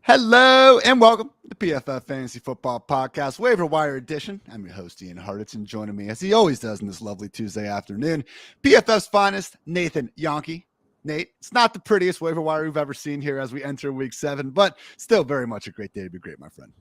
Hello and welcome to the PFF Fantasy Football Podcast, Waiver Wire Edition. I'm your host, Ian Hartitz, and joining me, as he always does in this lovely Tuesday afternoon, PFF's finest, Nathan Jahnke. Nate, it's not the prettiest waiver wire we've ever seen here as we enter Week 7, but still very much a great day to be great, my friend.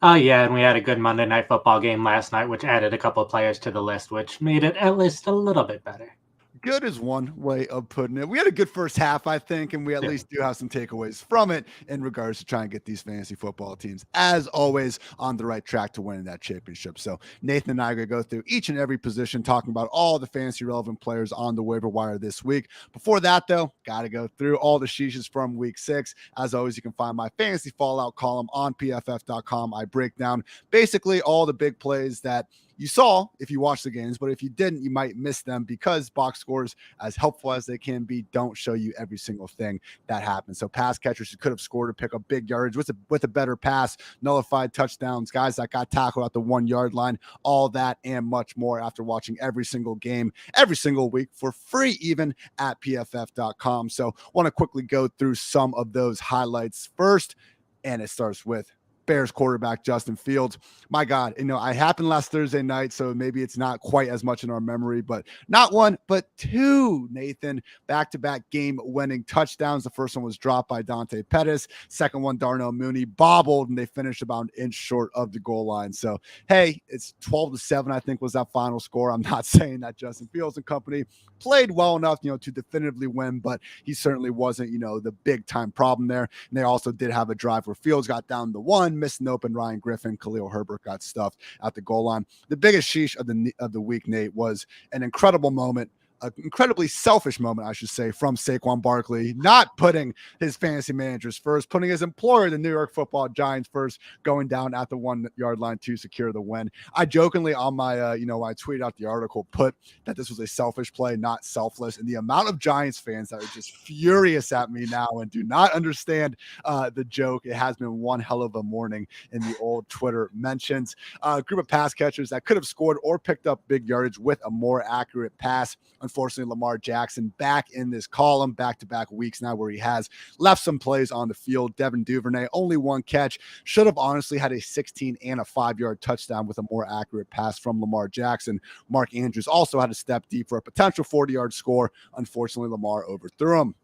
Oh, yeah, and we had a good Monday Night Football game last night, which added a couple of players to the list, which made it at least a little bit better. Good is one way of putting it. We had a good first half, I think, and we at least do have some takeaways from it in regards to trying to get these fantasy football teams, as always, on the right track to winning that championship. So Nathan and I are going to go through each and every position, talking about all the fantasy relevant players on the waiver wire this week. Before that, though, got to go through all the sheeshes from Week 6. As always, you can find my fantasy fallout column on PFF.com. I break down basically all the big plays that you saw if you watched the games, but if you didn't, you might miss them because box scores, as helpful as they can be, don't show you every single thing that happens. So pass catchers who could have scored or pick up big yardage with a better pass, nullified touchdowns, guys that got tackled at the 1 yard line, all that and much more after watching every single game, every single week for free, even at PFF.com. So want to quickly go through some of those highlights first, and it starts with Bears quarterback Justin Fields. My God, I happened last Thursday night, so maybe it's not quite as much in our memory, but not one, but two, Nathan, back-to-back game-winning touchdowns. The first one was dropped by Dante Pettis. Second one, Darnell Mooney bobbled, and they finished about an inch short of the goal line. So, hey, it's 12-7, I think was that final score. I'm not saying that Justin Fields and company played well enough, to definitively win, but he certainly wasn't, the big-time problem there. And they also did have a drive where Fields got down to one, missed an open Ryan Griffin. Khalil Herbert got stuffed at the goal line. The biggest sheesh of the week, Nate, was an incredible moment, an incredibly selfish moment, I should say, from Saquon Barkley, not putting his fantasy managers first, putting his employer, the New York Football Giants, first, going down at the 1 yard line to secure the win. I jokingly on my, when I tweeted out the article, put that this was a selfish play, not selfless. And the amount of Giants fans that are just furious at me now and do not understand the joke. It has been one hell of a morning in the old Twitter mentions. A group of pass catchers that could have scored or picked up big yardage with a more accurate pass. Unfortunately, Lamar Jackson back in this column, back-to-back weeks now where he has left some plays on the field. Devin Duvernay, only one catch. Should have honestly had a 16 and a 5-yard touchdown with a more accurate pass from Lamar Jackson. Mark Andrews also had to step deep for a potential 40-yard score. Unfortunately, Lamar overthrew him.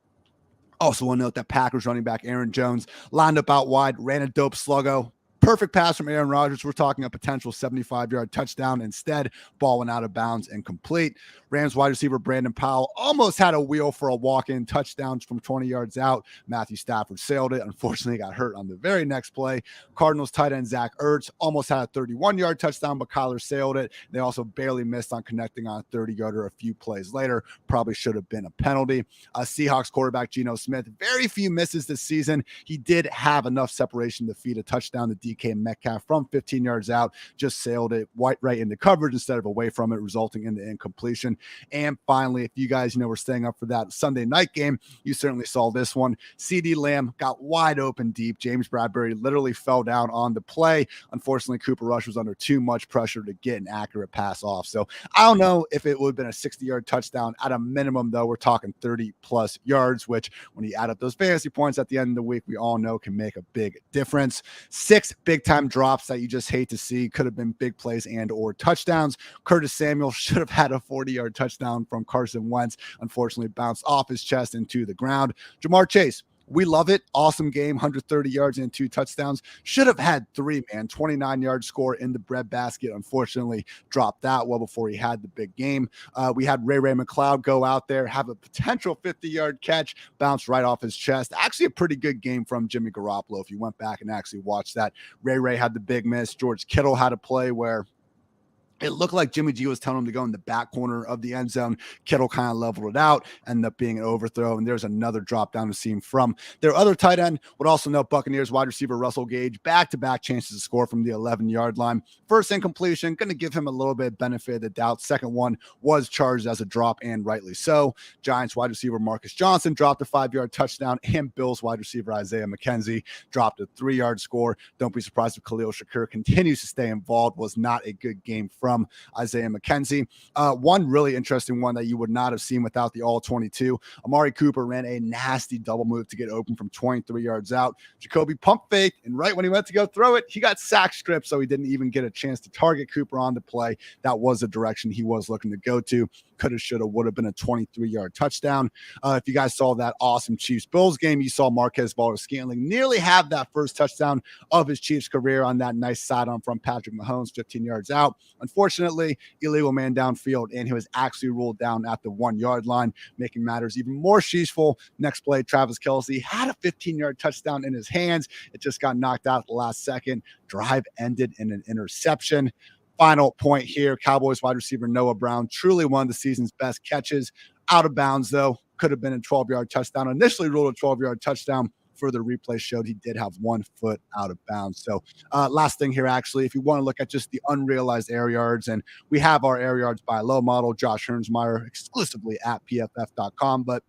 Also want to note that Packers running back Aaron Jones lined up out wide, ran a dope sluggo. Perfect pass from Aaron Rodgers. We're talking a potential 75-yard touchdown. Instead, ball went out of bounds and complete. Rams wide receiver Brandon Powell almost had a wheel for a walk-in touchdown from 20 yards out. Matthew Stafford sailed it. Unfortunately, got hurt on the very next play. Cardinals tight end Zach Ertz almost had a 31-yard touchdown, but Kyler sailed it. They also barely missed on connecting on a 30-yarder a few plays later. Probably should have been a penalty. Seahawks quarterback Geno Smith, very few misses this season. He did have enough separation to feed a touchdown to DK Metcalf from 15 yards out, just sailed it right into coverage instead of away from it, resulting in the incompletion. And finally, if you guys, were staying up for that Sunday night game, you certainly saw this one. CeeDee Lamb got wide open deep. James Bradbury literally fell down on the play. Unfortunately, Cooper Rush was under too much pressure to get an accurate pass off. So I don't know if it would have been a 60-yard touchdown. At a minimum, though, we're talking 30-plus yards, which when you add up those fantasy points at the end of the week, we all know can make a big difference. 6 big-time drops that you just hate to see. Could have been big plays and or touchdowns. Curtis Samuel should have had a 40-yard touchdown from Carson Wentz. Unfortunately, bounced off his chest into the ground. Jamar Chase, we love it. Awesome game, 130 yards and 2 touchdowns. Should have had 3, man. 29-yard score in the breadbasket. Unfortunately, dropped that well before he had the big game. We had Ray McLeod go out there, have a potential 50-yard catch, bounce right off his chest. Actually, a pretty good game from Jimmy Garoppolo. If you went back and actually watched that, Ray had the big miss. George Kittle had a play where It looked like Jimmy G was telling him to go in the back corner of the end zone. Kittle kind of leveled it out, ended up being an overthrow, and there's another drop down the seam from their other tight end. Would also note Buccaneers wide receiver Russell Gage, back-to-back chances to score from the 11-yard line. First incompletion, going to give him a little bit of benefit of the doubt. Second one was charged as a drop, and rightly so. Giants wide receiver Marcus Johnson dropped a 5-yard touchdown, and Bills wide receiver Isaiah McKenzie dropped a 3-yard score. Don't be surprised if Khalil Shakir continues to stay involved. Was not a good game from Isaiah McKenzie. One really interesting one that you would not have seen without the all-22. Amari Cooper ran a nasty double move to get open from 23 yards out. Jacoby pump fake, and right when he went to go throw it, he got sack stripped, so he didn't even get a chance to target Cooper on the play. That was the direction he was looking to go to. Coulda, shoulda, would have been a 23-yard touchdown. If you guys saw that awesome Chiefs-Bills game, you saw Marquez Valdes-Scantling nearly have that first touchdown of his Chiefs career on that nice sidearm from Patrick Mahomes, 15 yards out. Unfortunately, illegal man downfield, and he was actually ruled down at the 1-yard line, making matters even more sheepful. Next play, Travis Kelce had a 15-yard touchdown in his hands. It just got knocked out at the last second. Drive ended in an interception. Final point here, Cowboys wide receiver Noah Brown, truly one of the season's best catches. Out of bounds, though. Could have been a 12-yard touchdown. Initially ruled a 12-yard touchdown. Further replay showed he did have 1 foot out of bounds. So last thing here, actually, if you want to look at just the unrealized air yards, and we have our air yards by low model, Josh Hernsmeyer, exclusively at PFF.com. But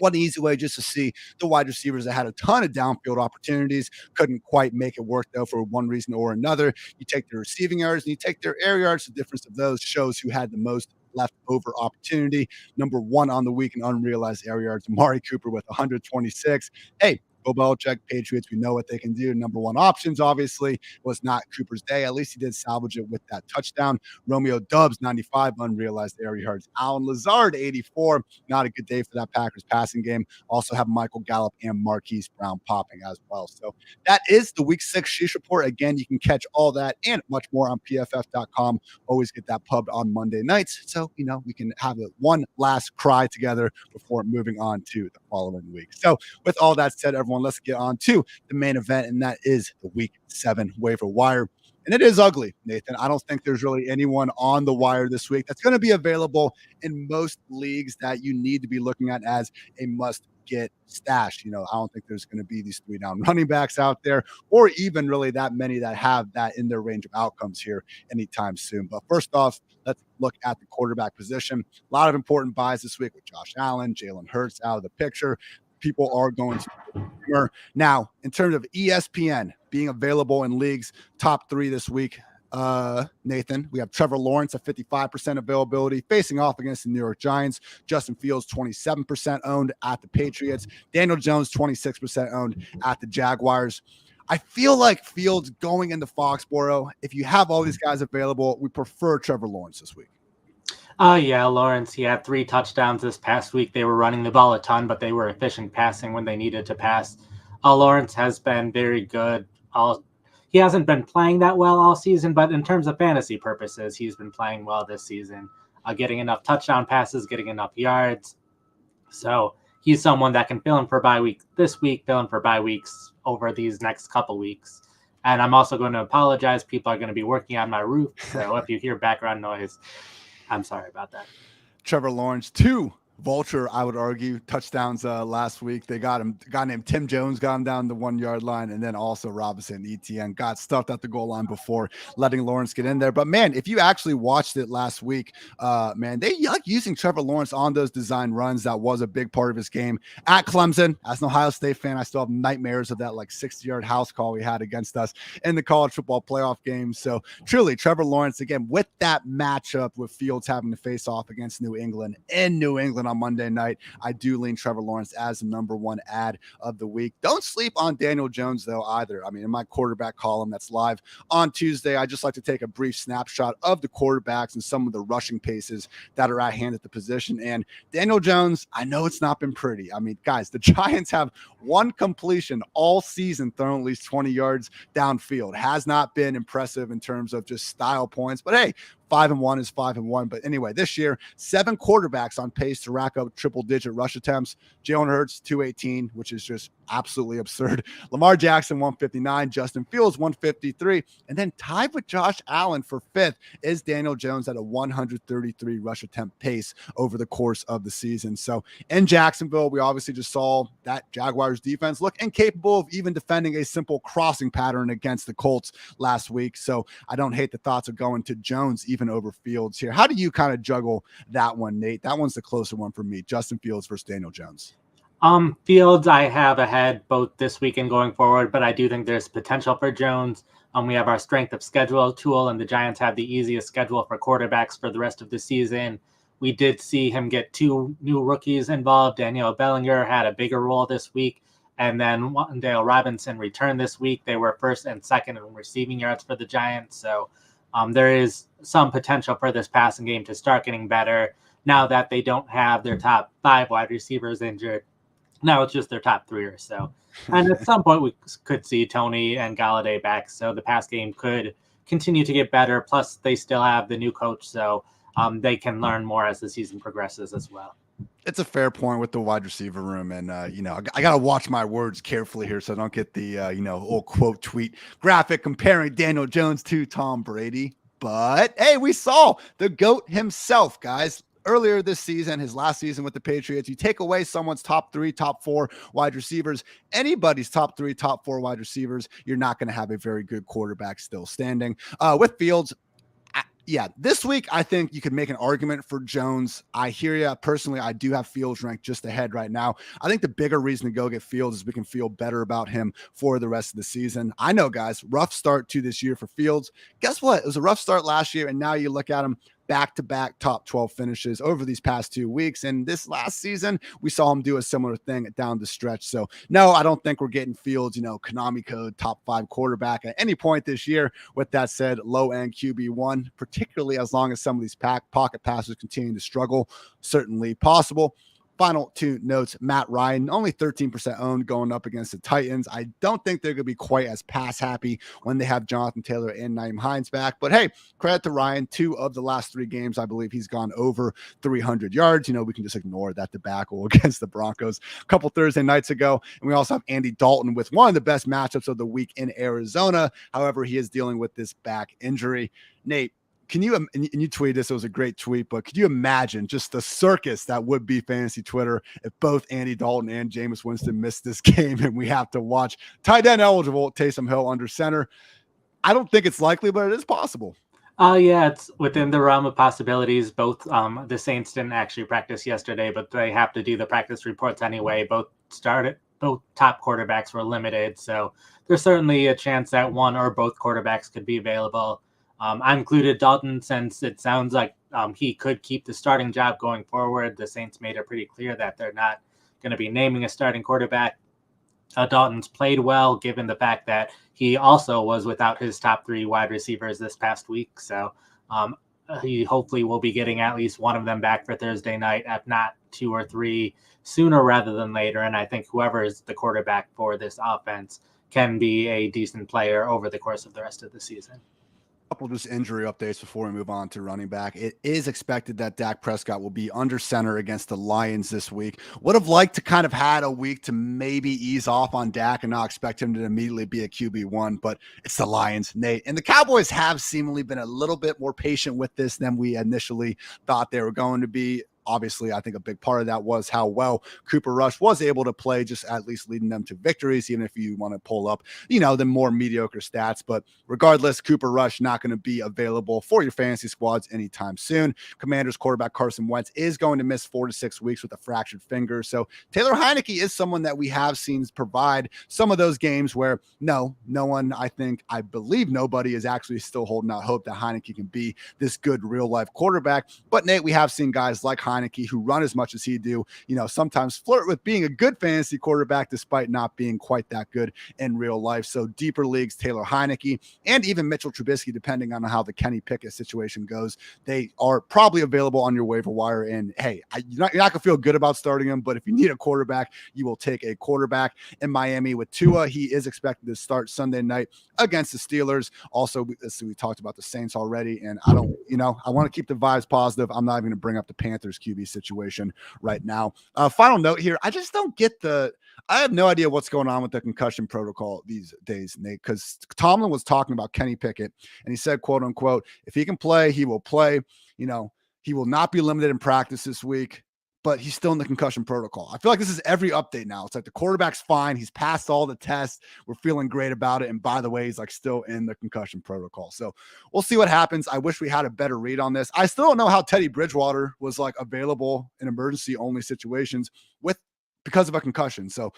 one easy way just to see the wide receivers that had a ton of downfield opportunities, couldn't quite make it work, though, for one reason or another. You take their receiving yards and you take their air yards. The difference of those shows who had the most leftover opportunity. Number 1 on the week in unrealized air yards, Amari Cooper with 126. Hey, Bill Belichick, Patriots, we know what they can do. Number 1 options, obviously, was not Cooper's day. At least he did salvage it with that touchdown. Romeo Doubs, 95 unrealized air yards. Alan Lazard, 84. Not a good day for that Packers passing game. Also have Michael Gallup and Marquise Brown popping as well. So that is the Week 6 Sheesh Report. Again, you can catch all that and much more on PFF.com. Always get that pubbed on Monday nights. So, we can have one last cry together before moving on to the following week. So with all that said, everyone, let's get on to the main event, and that is the Week 7 waiver wire. And it is ugly, Nathan. I don't think there's really anyone on the wire this week that's going to be available in most leagues that you need to be looking at as a must-get stash. I don't think there's going to be these 3-down running backs out there, or even really that many that have that in their range of outcomes here anytime soon. But first off, let's look at the quarterback position. A lot of important buys this week with Josh Allen, Jalen Hurts out of the picture. People are going to now, in terms of ESPN being available in leagues top 3 this week. Nathan, we have Trevor Lawrence at 55% availability facing off against the New York Giants. Justin Fields 27% owned at the Patriots. Daniel Jones 26% owned at the Jaguars. I feel like Fields going into Foxborough, if you have all these guys available, we prefer Trevor Lawrence this week. Yeah, Lawrence, he had 3 touchdowns this past week. They were running the ball a ton, but they were efficient passing when they needed to pass. Lawrence has been very good. He hasn't been playing that well all season, but in terms of fantasy purposes, he's been playing well this season, getting enough touchdown passes, getting enough yards. So he's someone that can fill in for bye week this week, fill in for bye weeks over these next couple weeks. And I'm also going to apologize. People are going to be working on my roof, so if you hear background noise, I'm sorry about that. Trevor Lawrence, 2 vulture, I would argue, touchdowns last week. They got him. A guy named Tim Jones got him down the 1-yard line, and then also Robinson Etienne got stuffed at the goal line before letting Lawrence get in there. But man, if you actually watched it last week, man, they like using Trevor Lawrence on those design runs. That was a big part of his game at Clemson. As an Ohio State fan, I still have nightmares of that 60-yard house call we had against us in the college football playoff game. So truly, Trevor Lawrence, again, with that matchup with Fields having to face off against New England in New England on Monday night, I do lean Trevor Lawrence as the number 1 ad of the week. Don't sleep on Daniel Jones, though, either. I mean, in my quarterback column that's live on Tuesday, I just like to take a brief snapshot of the quarterbacks and some of the rushing paces that are at hand at the position. And Daniel Jones, I know it's not been pretty. I mean, guys, the Giants have 1 completion all season thrown at least 20 yards downfield. Has not been impressive in terms of just style points, but hey, 5-1 is 5-1. But anyway, this year, 7 quarterbacks on pace to rack up triple-digit rush attempts. Jalen Hurts, 218, which is just absolutely absurd. Lamar Jackson, 159, Justin Fields, 153, and then tied with Josh Allen for 5th is Daniel Jones at a 133 rush attempt pace over the course of the season. So in Jacksonville, we obviously just saw that Jaguars defense look incapable of even defending a simple crossing pattern against the Colts last week. So I don't hate the thoughts of going to Jones even over Fields here. How do you kind of juggle that one, Nate? That one's the closer one for me. Justin Fields versus Daniel Jones. Fields I have ahead both this week and going forward, but I do think there's potential for Jones. We have our strength of schedule tool, and the Giants have the easiest schedule for quarterbacks for the rest of the season. We did see him get 2 new rookies involved. Daniel Bellinger had a bigger role this week, and then Wan'Dale Robinson returned this week. They were 1st and 2nd in receiving yards for the Giants. So there is some potential for this passing game to start getting better now that they don't have their top 5 wide receivers injured. Now it's just their top 3 or so. And at some point, we could see Tony and Galladay back. So the pass game could continue to get better. Plus, they still have the new coach. So they can learn more as the season progresses as well. It's a fair point with the wide receiver room. And, I got to watch my words carefully here so I don't get the, old quote tweet graphic comparing Daniel Jones to Tom Brady. But, hey, we saw the GOAT himself, guys. Earlier this season, his last season with the Patriots, you take away someone's top 3, top 4 wide receivers, anybody's top 3, top 4 wide receivers, you're not going to have a very good quarterback still standing. With Fields, this week, I think you could make an argument for Jones. I hear you. Personally, I do have Fields ranked just ahead right now. I think the bigger reason to go get Fields is we can feel better about him for the rest of the season. I know, guys, rough start to this year for Fields. Guess what? It was a rough start last year, and now you look at him, back-to-back top 12 finishes over these past 2 weeks. And this last season, we saw him do a similar thing down the stretch. So no, I don't think we're getting Fields, Konami code top 5 quarterback at any point this year. With that said, low-end QB1, particularly as long as some of these pocket passes continue to struggle, certainly possible. Final 2 notes, Matt Ryan, only 13% owned going up against the Titans. I don't think they're going to be quite as pass happy when they have Jonathan Taylor and Nyheim Hines back. But hey, credit to Ryan. 2 of the last 3 games, I believe he's gone over 300 yards. We can just ignore that debacle against the Broncos a couple Thursday nights ago. And we also have Andy Dalton with one of the best matchups of the week in Arizona. However, he is dealing with this back injury. Nate, can you, and you tweeted this, it was a great tweet, but could you imagine just the circus that would be fantasy Twitter if both Andy Dalton and Jameis Winston missed this game and we have to watch tight end eligible Taysom Hill under center? I don't think it's likely, but it is possible. Yeah, it's within the realm of possibilities. Both the Saints didn't actually practice yesterday, but they have to do the practice reports anyway. Both top quarterbacks were limited, so there's certainly a chance that one or both quarterbacks could be available. I included Dalton since it sounds like he could keep the starting job going forward. The Saints made it pretty clear that they're not going to be naming a starting quarterback. Dalton's played well, given the fact that he also was without his top 3 wide receivers this past week. So he hopefully will be getting at least one of them back for Thursday night, if not 2 or 3 sooner rather than later. And I think whoever is the quarterback for this offense can be a decent player over the course of the rest of the season. Couple just injury updates before we move on to running back. It is expected that Dak Prescott will be under center against the Lions this week. Would have liked to kind of had a week to maybe ease off on Dak and not expect him to immediately be a QB1, but it's the Lions, Nate. And the Cowboys have seemingly been a little bit more patient with this than we initially thought they were going to be. Obviously, I think a big part of that was how well Cooper Rush was able to play, just at least leading them to victories, even if you want to pull up, the more mediocre stats. But regardless, Cooper Rush not going to be available for your fantasy squads anytime soon. Commanders quarterback Carson Wentz is going to miss 4 to 6 weeks with a fractured finger. So Taylor Heineke is someone that we have seen provide some of those games where no one, I believe nobody is actually still holding out hope that Heineke can be this good real life quarterback. But Nate, we have seen guys like Heineke who run as much as he do, sometimes flirt with being a good fantasy quarterback despite not being quite that good in real life. So deeper leagues, Taylor Heineke and even Mitchell Trubisky, depending on how the Kenny Pickett situation goes, they are probably available on your waiver wire. And hey, you're not going to feel good about starting him, but if you need a quarterback, you will take a quarterback. In Miami with Tua, he is expected to start Sunday night against the Steelers. Also, we talked about the Saints already, and I want to keep the vibes positive. I'm not even going to bring up the Panthers QB situation right now. Final note here. I just don't get I have no idea what's going on with the concussion protocol these days, Nate, because Tomlin was talking about Kenny Pickett and he said, quote unquote, if he can play, he will play. He will not be limited in practice this week, but he's still in the concussion protocol. I feel like this is every update now. It's like the quarterback's fine. He's passed all the tests. We're feeling great about it. And by the way, he's like still in the concussion protocol. So we'll see what happens. I wish we had a better read on this. I still don't know how Teddy Bridgewater was like available in emergency only situations because of a concussion. So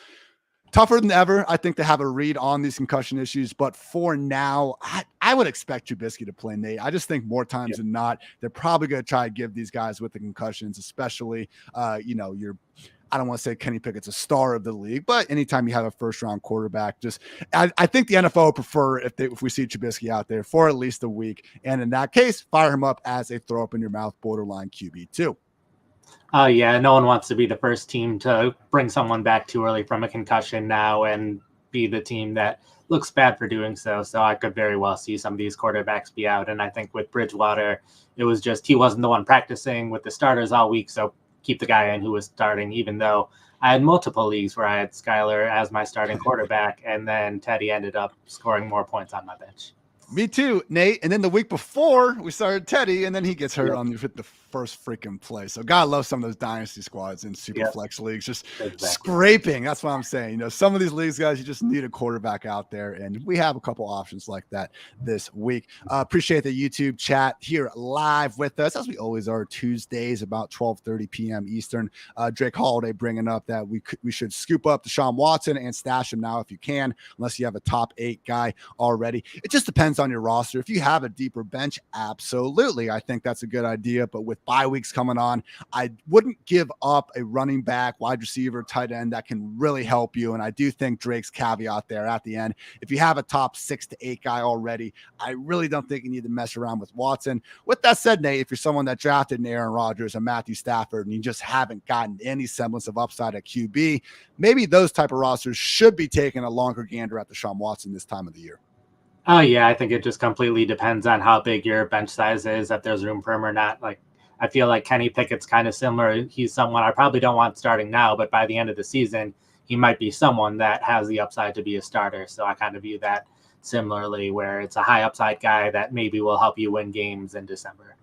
tougher than ever, I think, to have a read on these concussion issues. But for now, I would expect Trubisky to play, Nate. I just think more times than not, they're probably going to try to give these guys with the concussions, especially, I don't want to say Kenny Pickett's a star of the league, but anytime you have a first-round quarterback, I think the NFL would prefer if we see Trubisky out there for at least a week. And in that case, fire him up as a throw-up-in-your-mouth borderline QB2. Oh, yeah. No one wants to be the first team to bring someone back too early from a concussion now and be the team that looks bad for doing so. So I could very well see some of these quarterbacks be out. And I think with Bridgewater, it was just he wasn't the one practicing with the starters all week. So keep the guy in who was starting, even though I had multiple leagues where I had Skyler as my starting quarterback. And then Teddy ended up scoring more points on my bench. Me too, Nate. And then the week before, we started Teddy, and then he gets hurt on the first freaking play. So God loves some of those dynasty squads in super flex leagues, just scraping. That's what I'm saying. Some of these leagues, guys, you just need a quarterback out there, and we have a couple options like that this week. Appreciate the YouTube chat here live with us, as we always are Tuesdays about 12:30 p.m. Eastern. Drake Holiday bringing up that we should scoop up Deshaun Watson and stash him now if you can, unless you have a top 8 guy already. It just depends on your roster. If you have a deeper bench, absolutely, I think that's a good idea. But with bye weeks coming on, I wouldn't give up a running back, wide receiver, tight end that can really help you. And I do think Drake's caveat there at the end, if you have a top 6 to 8 guy already, I really don't think you need to mess around with Watson. With that said, Nate, if you're someone that drafted an Aaron Rodgers and Matthew Stafford and you just haven't gotten any semblance of upside at QB, maybe those type of rosters should be taking a longer gander at Deshaun Watson this time of the year. Oh, yeah, I think it just completely depends on how big your bench size is, if there's room for him or not. Like, I feel like Kenny Pickett's kind of similar. He's someone I probably don't want starting now, but by the end of the season, he might be someone that has the upside to be a starter. So I kind of view that similarly, where it's a high upside guy that maybe will help you win games in December.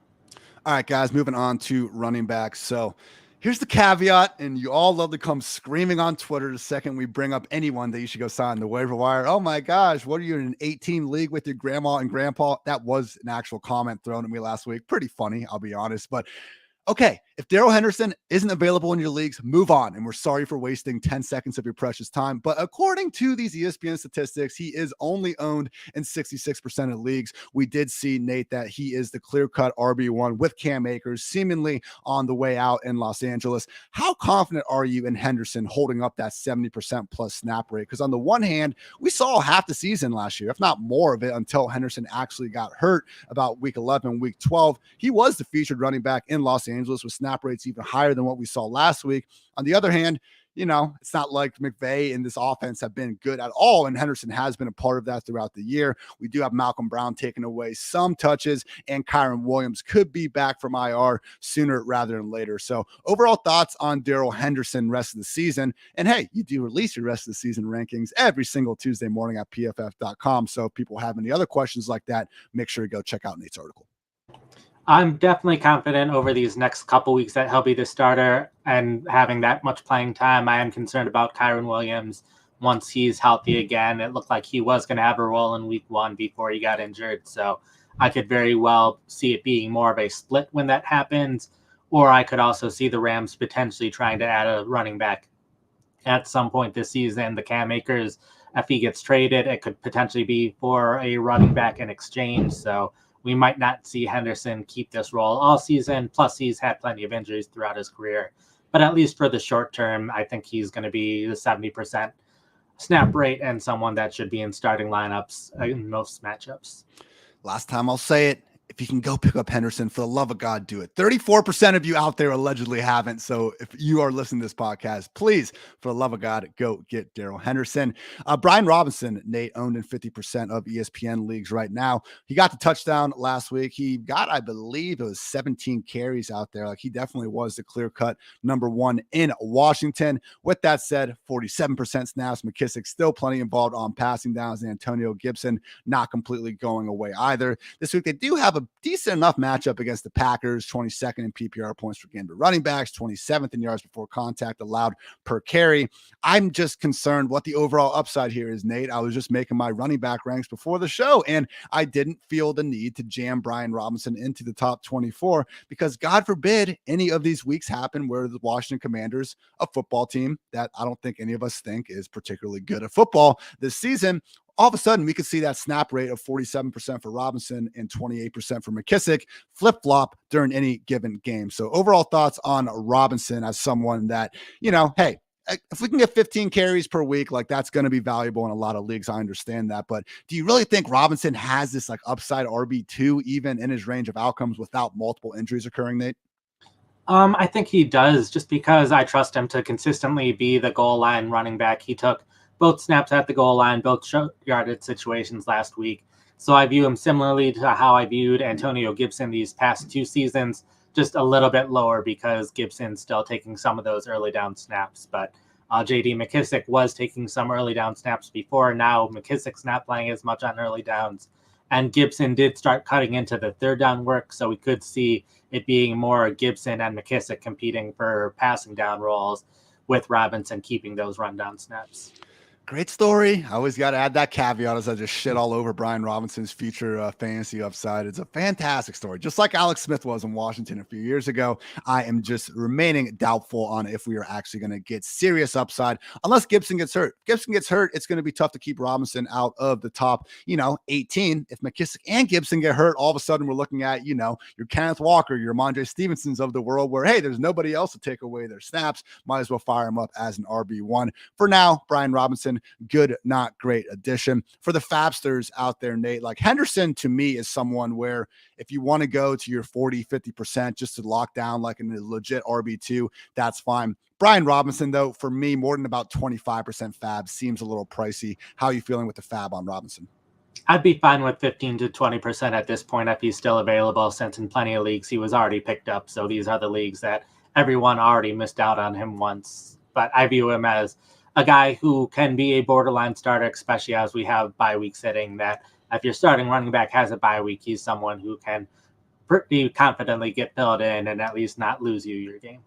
All right, guys, moving on to running backs. So here's the caveat, and you all love to come screaming on Twitter the second we bring up anyone that you should go sign the waiver wire. Oh my gosh, what are you in an 18 league with your grandma and grandpa? That was an actual comment thrown at me last week. Pretty funny, I'll be honest. But okay, if Darrell Henderson isn't available in your leagues, move on. And we're sorry for wasting 10 seconds of your precious time. But according to these ESPN statistics, he is only owned in 66% of leagues. We did see, Nate, that he is the clear-cut RB1 with Cam Akers seemingly on the way out in Los Angeles. How confident are you in Henderson holding up that 70% plus snap rate? Because on the one hand, we saw half the season last year, if not more of it, until Henderson actually got hurt about week 11, week 12. He was the featured running back in Los Angeles with snap rates even higher than what we saw last week. On the other hand, it's not like McVay and this offense have been good at all, and Henderson has been a part of that throughout the year. We do have Malcolm Brown taking away some touches, and Kyron Williams could be back from IR sooner rather than later. So overall thoughts on Darrell Henderson rest of the season. And hey, you do release your rest of the season rankings every single Tuesday morning at PFF.com. So if people have any other questions like that, make sure to go check out Nate's article. I'm definitely confident over these next couple weeks that he'll be the starter and having that much playing time. I am concerned about Kyron Williams once he's healthy again. It looked like he was going to have a role in week 1 before he got injured. So I could very well see it being more of a split when that happens. Or I could also see the Rams potentially trying to add a running back at some point this season. The Cam Akers, if he gets traded, it could potentially be for a running back in exchange. So we might not see Henderson keep this role all season. Plus, he's had plenty of injuries throughout his career. But at least for the short term, I think he's going to be the 70% snap rate and someone that should be in starting lineups in most matchups. Last time I'll say it, if you can go pick up Henderson, for the love of God, do it. 34% of you out there allegedly haven't. So if you are listening to this podcast, please, for the love of God, go get Darrell Henderson. Brian Robinson, Nate, owned in 50% of ESPN leagues right now. He got the touchdown last week. He got, I believe it was 17 carries out there. Like, he definitely was the clear-cut number one in Washington. With that said, 47% snaps. McKissick still plenty involved on passing downs. And Antonio Gibson not completely going away either. This week, they do have a decent enough matchup against the Packers, 22nd in PPR points per game to running backs, 27th in yards before contact allowed per carry. I'm just concerned what the overall upside here is, Nate. I was just making my running back ranks before the show, and I didn't feel the need to jam Brian Robinson into the top 24 because, God forbid, any of these weeks happen where the Washington Commanders, a football team that I don't think any of us think is particularly good at football this season, all of a sudden we could see that snap rate of 47% for Robinson and 28% for McKissick flip-flop during any given game. So overall thoughts on Robinson as someone that, hey, if we can get 15 carries per week, like, that's going to be valuable in a lot of leagues. I understand that. But do you really think Robinson has this like upside RB2 even in his range of outcomes without multiple injuries occurring, Nate? I think he does, just because I trust him to consistently be the goal line running back. He took both snaps at the goal line, both short yardage situations last week. So I view him similarly to how I viewed Antonio Gibson these past 2 seasons, just a little bit lower because Gibson's still taking some of those early down snaps. But J.D. McKissick was taking some early down snaps before. Now McKissick's not playing as much on early downs. And Gibson did start cutting into the third down work, so we could see it being more Gibson and McKissick competing for passing down roles, with Robinson keeping those rundown snaps. Great story. I always got to add that caveat as I just shit all over Brian Robinson's future fantasy upside. It's a fantastic story, just like Alex Smith was in Washington a few years ago. I am just remaining doubtful on if we are actually going to get serious upside unless Gibson gets hurt. If Gibson gets hurt, it's going to be tough to keep Robinson out of the top, 18. If McKissick and Gibson get hurt, all of a sudden we're looking at, your Kenneth Walker, your Mondre Stevensons of the world where, hey, there's nobody else to take away their snaps. Might as well fire him up as an RB1. For now, Brian Robinson, good, not great addition. For the Fabsters out there, Nate, like, Henderson to me is someone where if you want to go to your 40-50% just to lock down like a legit RB2, that's fine. Brian Robinson, though, for me, more than about 25% fab seems a little pricey. How are you feeling with the fab on Robinson? I'd be fine with 15 to 20% at this point if he's still available, since in plenty of leagues he was already picked up. So these are the leagues that everyone already missed out on him once. But I view him as a guy who can be a borderline starter, especially as we have bye week sitting, that if your starting running back has a bye week, he's someone who can pretty confidently get filled in and at least not lose you your game.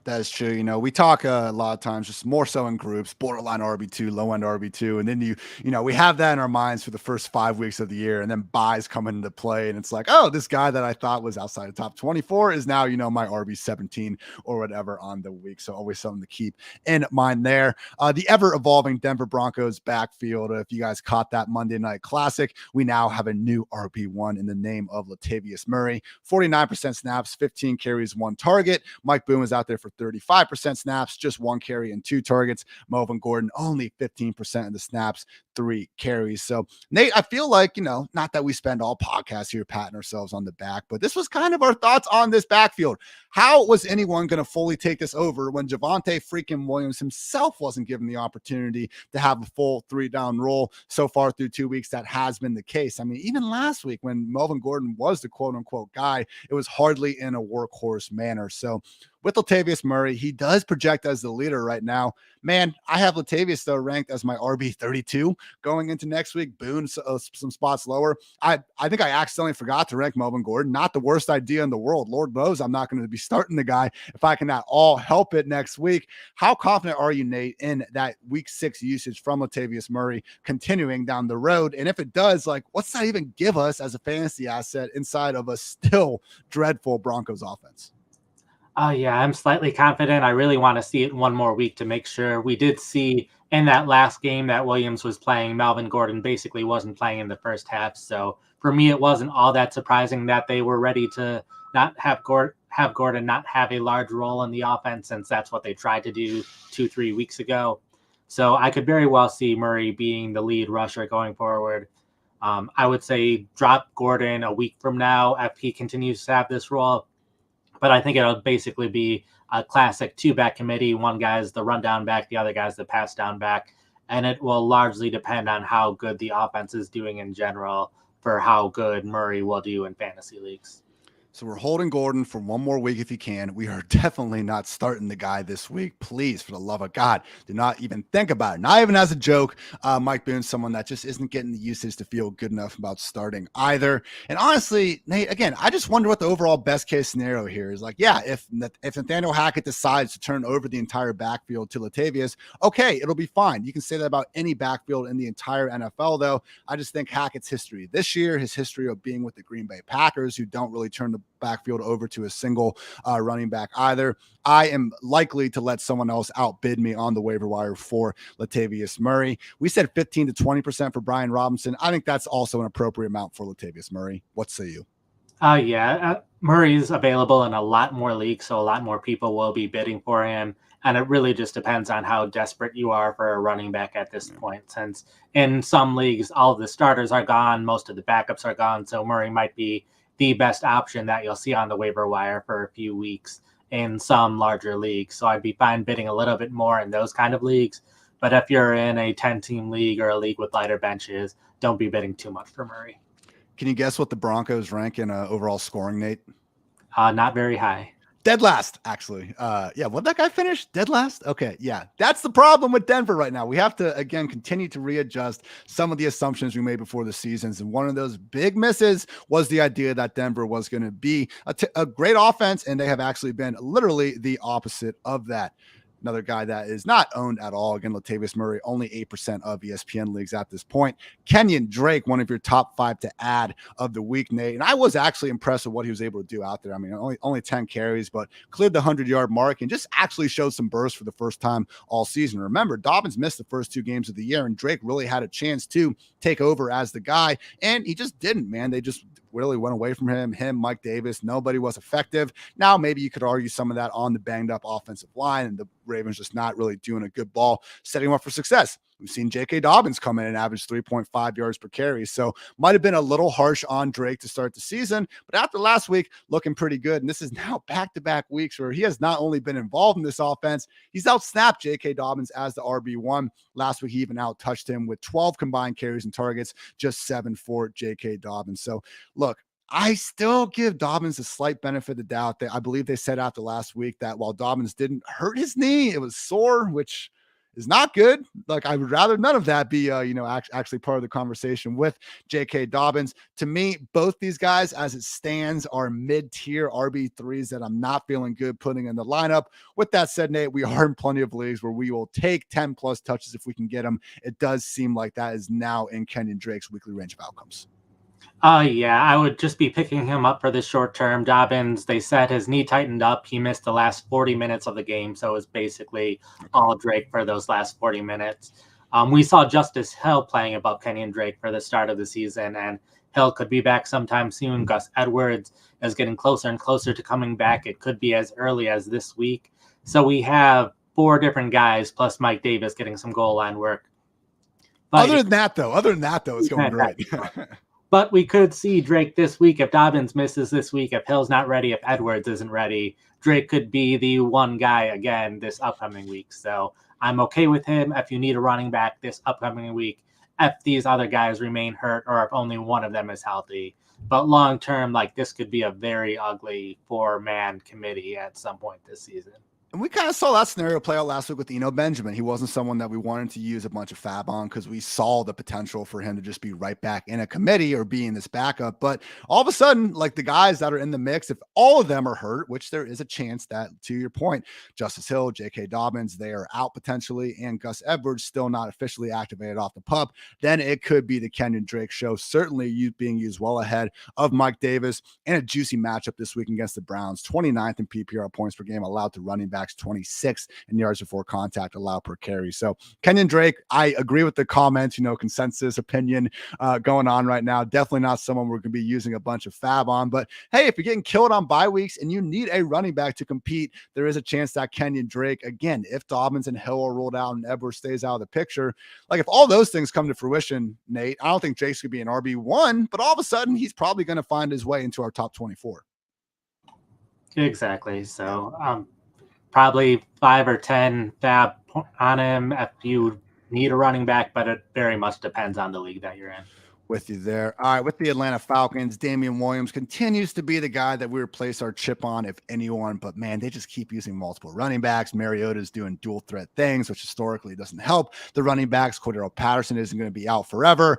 That is true. We talk a lot of times, just more so in groups, borderline RB2, low end RB2. And then we have that in our minds for the first 5 weeks of the year. And then buys come into play. And it's like, oh, this guy that I thought was outside the top 24 is now, my RB17 or whatever on the week. So always something to keep in mind there. The ever evolving Denver Broncos backfield. If you guys caught that Monday Night Classic, we now have a new RB1 in the name of Latavius Murray. 49% snaps, 15 carries, 1 target. Mike Boone is out there for 35% snaps, just 1 carry and 2 targets. Melvin Gordon, only 15% of the snaps, 3 carries. So, Nate, I feel like, not that we spend all podcasts here patting ourselves on the back, but this was kind of our thoughts on this backfield. How was anyone going to fully take this over when Javonte freaking Williams himself wasn't given the opportunity to have a full 3-down role so far through 2 weeks? That has been the case. I mean, even last week when Melvin Gordon was the quote unquote guy, it was hardly in a workhorse manner. So, with Latavius Murray, he does project as the leader right now. Man, I have Latavius, though, ranked as my RB32 going into next week. Boone, some spots lower. I think I accidentally forgot to rank Melvin Gordon. Not the worst idea in the world. Lord knows I'm not going to be starting the guy if I cannot all help it next week. How confident are you, Nate, in that week 6 usage from Latavius Murray continuing down the road? And if it does, like, what's that even give us as a fantasy asset inside of a still dreadful Broncos offense? Yeah, I'm slightly confident. I really want to see it one more week to make sure. We did see in that last game that Williams was playing, Melvin Gordon basically wasn't playing in the first half. So for me, it wasn't all that surprising that they were ready to not have Gordon not have a large role in the offense, since that's what they tried to do 2-3 weeks ago. So I could very well see Murray being the lead rusher going forward. I would say drop Gordon a week from now if he continues to have this role. But I think it'll basically be a classic two-back committee. One guy's the rundown back, the other guy's the pass down back. And it will largely depend on how good the offense is doing in general for how good Murray will do in fantasy leagues. So we're holding Gordon for one more week if you can. We are definitely not starting the guy this week. Please, for the love of God, do not even think about it. Not even as a joke. Mike Boone's someone that just isn't getting the usage to feel good enough about starting either. And honestly, Nate, again, I just wonder what the overall best case scenario here is. Like, yeah, if Nathaniel Hackett decides to turn over the entire backfield to Latavius, okay, it'll be fine. You can say that about any backfield in the entire NFL, though. I just think Hackett's history this year, his history of being with the Green Bay Packers, who don't really turn the backfield over to a single running back either. I am likely to let someone else outbid me on the waiver wire for Latavius Murray. We said 15 to 20% for Brian Robinson. I think that's also an appropriate amount for Latavius Murray. What say you? Murray's available in a lot more leagues, so a lot more people will be bidding for him. And it really just depends on how desperate you are for a running back at this point, since in some leagues, all of the starters are gone, most of the backups are gone, so Murray might be the best option that you'll see on the waiver wire for a few weeks in some larger leagues. So I'd be fine bidding a little bit more in those kind of leagues. But if you're in a 10-team league or a league with lighter benches, don't be bidding too much for Murray. Can you guess what the Broncos rank in overall scoring, Nate? Not very high. Dead last, actually. What that guy finish? Dead last? Okay, yeah. That's the problem with Denver right now. We have to, again, continue to readjust some of the assumptions we made before the seasons. And one of those big misses was the idea that Denver was going to be a great offense, and they have actually been literally the opposite of that. Another guy that is not owned at all. Again, Latavius Murray, only 8% of ESPN leagues at this point. Kenyon Drake, one of your top 5 to add of the week, Nate. And I was actually impressed with what he was able to do out there. I mean, only 10 carries, but cleared the 100-yard mark and just actually showed some burst for the first time all season. Remember, Dobbins missed the first 2 games of the year, and Drake really had a chance to take over as the guy, and he just didn't, man. They just really went away from him, Mike Davis. Nobody was effective. Now, maybe you could argue some of that on the banged up offensive line and the Ravens just not really doing a good ball, setting him up for success. We've seen J.K. Dobbins come in and average 3.5 yards per carry. So might have been a little harsh on Drake to start the season, but after last week, looking pretty good. And this is now back-to-back weeks where he has not only been involved in this offense, he's outsnapped J.K. Dobbins as the RB1. Last week, he even out-touched him with 12 combined carries and targets, just 7 for J.K. Dobbins. So look, I still give Dobbins a slight benefit of the doubt. I believe they said after last week that while Dobbins didn't hurt his knee, it was sore, which is not good. Like, I would rather none of that be, actually part of the conversation with J.K. Dobbins. To me, both these guys, as it stands, are mid-tier RB3s that I'm not feeling good putting in the lineup. With that said, Nate, we are in plenty of leagues where we will take 10-plus touches if we can get them. It does seem like that is now in Kenyon Drake's weekly range of outcomes. I would just be picking him up for the short term. Dobbins, they said his knee tightened up. He missed the last 40 minutes of the game, so it's basically all Drake for those last 40 minutes. We saw Justice Hill playing above Kenyon Drake for the start of the season, and Hill could be back sometime soon. Gus Edwards is getting closer and closer to coming back. It could be as early as this week. So we have 4 different guys plus Mike Davis getting some goal line work. But other than that, though, it's going great. But we could see Drake this week if Dobbins misses this week, if Hill's not ready, if Edwards isn't ready. Drake could be the one guy again this upcoming week. So I'm okay with him if you need a running back this upcoming week, if these other guys remain hurt or if only one of them is healthy. But long term, this could be a very ugly 4-man committee at some point this season. And we kind of saw that scenario play out last week with Eno Benjamin. He wasn't someone that we wanted to use a bunch of fab on because we saw the potential for him to just be right back in a committee or be in this backup. But all of a sudden, the guys that are in the mix, if all of them are hurt, which there is a chance that, to your point, Justice Hill, J.K. Dobbins, they are out potentially, and Gus Edwards still not officially activated off the pup, then it could be the Kenyon Drake show. Certainly being used well ahead of Mike Davis, and a juicy matchup this week against the Browns. 29th in PPR points per game allowed to running back. backs, 26 in yards before contact allowed per carry. So Kenyon Drake, I agree with the comments, consensus opinion going on right now. Definitely not someone we're going to be using a bunch of fab on. But hey, if you're getting killed on bye weeks and you need a running back to compete, there is a chance that Kenyon Drake, again, if Dobbins and Hill are ruled out and Edwards stays out of the picture, like if all those things come to fruition, Nate, I don't think Drake's going to be an RB1, but all of a sudden he's probably going to find his way into our top 24. Exactly. So probably 5 or 10 fab on him if you need a running back, but it very much depends on the league that you're in. With you there. All right, with the Atlanta Falcons, Damian Williams continues to be the guy that we replace our chip on, if anyone, but man, they just keep using multiple running backs. Mariota's doing dual threat things, which historically doesn't help the running backs. Cordero Patterson isn't going to be out forever.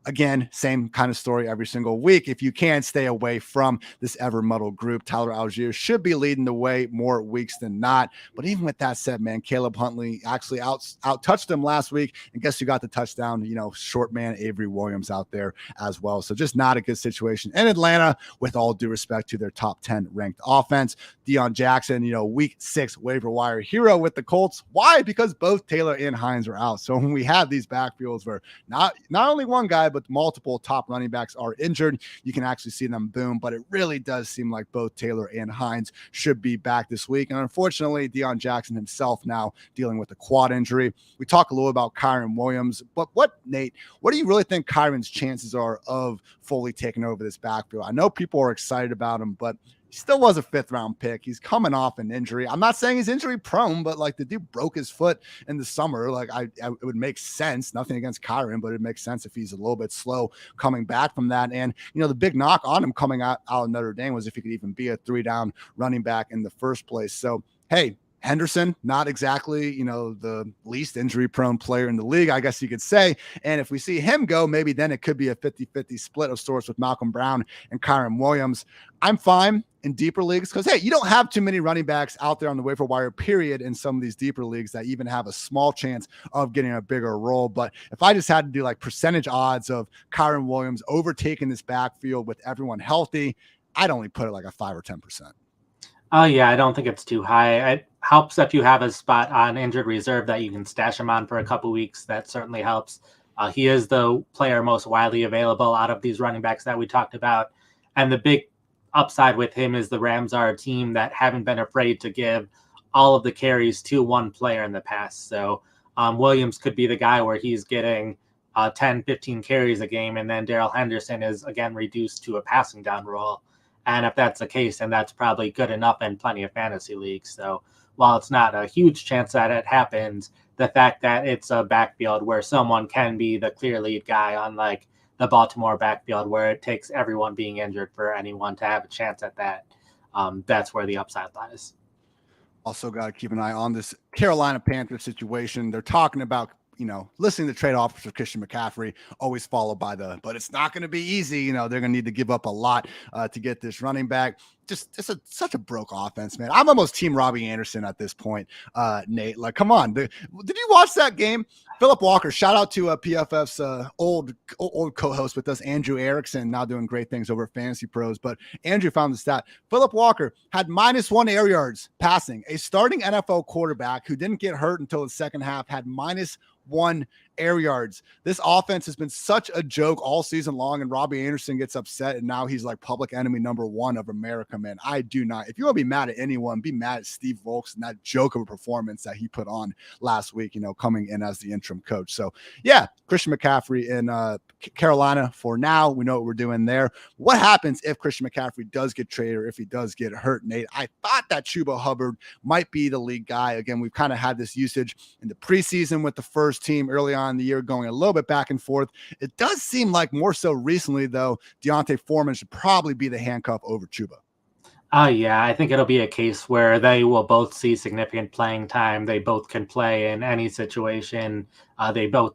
Again, same kind of story every single week. If you can stay away from this ever muddled group, Tyler Algier should be leading the way more weeks than not. But even with that said, man, Caleb Huntley actually out touched him last week. And guess who got the touchdown? Short man Avery Williams out there as well. So just not a good situation in Atlanta, with all due respect to their top 10 ranked offense. Deion Jackson, week 6 waiver wire hero with the Colts. Why? Because both Taylor and Hines are out. So when we have these backfields where not only one guy, but multiple top running backs are injured, you can actually see them boom. But it really does seem like both Taylor and Hines should be back this week. And unfortunately, Deion Jackson himself now dealing with a quad injury. We talk a little about Kyren Williams, but Nate, what do you really think Kyren's chances are of fully taking over this backfield? I know people are excited about him, but he still was a 5th round pick. He's coming off an injury. I'm not saying he's injury prone, but like the dude broke his foot in the summer. Like it would make sense. Nothing against Kyren, but it makes sense if he's a little bit slow coming back from that. And the big knock on him coming out of Notre Dame was if he could even be a 3-down running back in the first place. So hey, Henderson, not exactly, the least injury prone player in the league, I guess you could say. And if we see him go, maybe then it could be a 50-50 split of sorts with Malcolm Brown and Kyren Williams. I'm fine in deeper leagues because, hey, you don't have too many running backs out there on the waiver wire, period, in some of these deeper leagues that even have a small chance of getting a bigger role. But if I just had to do like percentage odds of Kyren Williams overtaking this backfield with everyone healthy, I'd only put it like a 5 or 10%. Oh, yeah, I don't think it's too high. It helps if you have a spot on injured reserve that you can stash him on for a couple weeks. That certainly helps. He is the player most widely available out of these running backs that we talked about. And the big upside with him is the Rams are a team that haven't been afraid to give all of the carries to one player in the past. So Williams could be the guy where he's getting 10, 15 carries a game, and then Darrell Henderson is, again, reduced to a passing down role. And if that's the case, then that's probably good enough in plenty of fantasy leagues. So while it's not a huge chance that it happens, the fact that it's a backfield where someone can be the clear lead guy, unlike the Baltimore backfield where it takes everyone being injured for anyone to have a chance at that, that's where the upside lies. Also got to keep an eye on this Carolina Panthers situation. They're talking about listening to trade offers for Christian McCaffrey, always followed by but it's not going to be easy. They're going to need to give up a lot to get this running back. Just such a broke offense, man. I'm almost team Robbie Anderson at this point, Nate. Like, come on. Did you watch that game? Philip Walker, shout out to PFF's old co-host with us, Andrew Erickson, now doing great things over at Fantasy Pros. But Andrew found the stat. Philip Walker had -1 air yards passing. A starting NFL quarterback who didn't get hurt until the second half had -1 air yards. This offense has been such a joke all season long, and Robbie Anderson gets upset, and now he's like public enemy number 1 of America, man. I do not. If you want to be mad at anyone, be mad at Steve Wilkes and that joke of a performance that he put on last week, coming in as the interim coach. So yeah, Christian McCaffrey in Carolina for now. We know what we're doing there. What happens if Christian McCaffrey does get traded or if he does get hurt, Nate? I thought that Chuba Hubbard might be the lead guy. Again, we've kind of had this usage in the preseason with the first team early on in the year, going a little bit back and forth. It does seem like more so recently, though, Deontay Foreman should probably be the handcuff over Chuba. Yeah, I think it'll be a case where they will both see significant playing time. They both can play in any situation. They both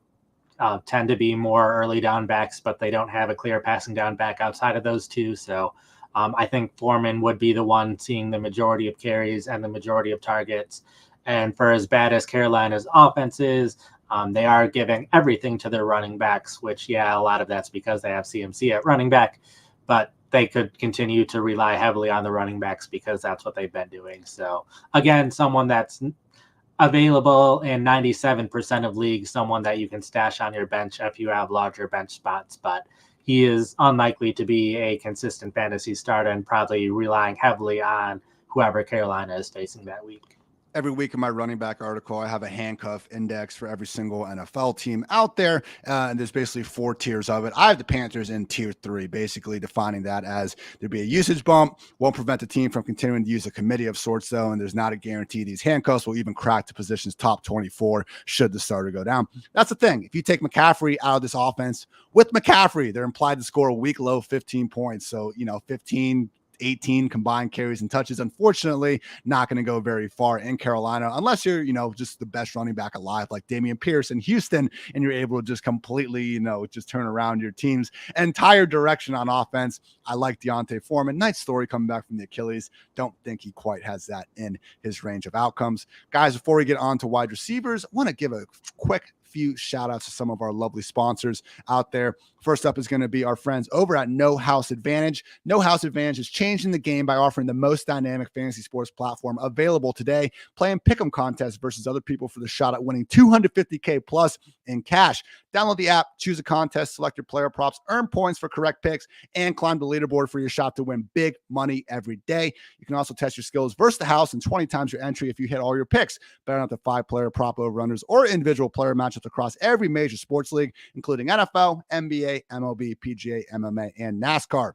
tend to be more early down backs, but they don't have a clear passing down back outside of those two. So I think Foreman would be the one seeing the majority of carries and the majority of targets. And for as bad as Carolina's offense is, they are giving everything to their running backs, which, yeah, a lot of that's because they have CMC at running back. But they could continue to rely heavily on the running backs because that's what they've been doing. So again, someone that's available in 97% of leagues, someone that you can stash on your bench if you have larger bench spots, but he is unlikely to be a consistent fantasy starter and probably relying heavily on whoever Carolina is facing that week. Every week in my running back article, I have a handcuff index for every single NFL team out there. And there's basically 4 tiers of it. I have the Panthers in tier 3, basically defining that as there'd be a usage bump, won't prevent the team from continuing to use a committee of sorts, though. And there's not a guarantee these handcuffs will even crack the position's top 24 should the starter go down. That's the thing. If you take McCaffrey out of this offense, with McCaffrey, they're implied to score a week low 15 points. So, 18 combined carries and touches. Unfortunately, not going to go very far in Carolina unless you're, just the best running back alive like Dameon Pierce in Houston, and you're able to just completely, just turn around your team's entire direction on offense. I like Deontay Foreman. Nice story coming back from the Achilles. Don't think he quite has that in his range of outcomes. Guys, before we get on to wide receivers, I want to give a quick few shout outs to some of our lovely sponsors out there. First up is going to be our friends over at No House Advantage. No House Advantage is changing the game by offering the most dynamic fantasy sports platform available today, playing pick'em contests versus other people for the shot at winning $250K plus in cash. Download the app, choose a contest, select your player props, earn points for correct picks, and climb the leaderboard for your shot to win big money every day. You can also test your skills versus the house and 20 times your entry if you hit all your picks. Bet on up to 5-player prop over-unders or individual player matchups across every major sports league, including NFL, NBA, MLB, PGA, MMA, and NASCAR.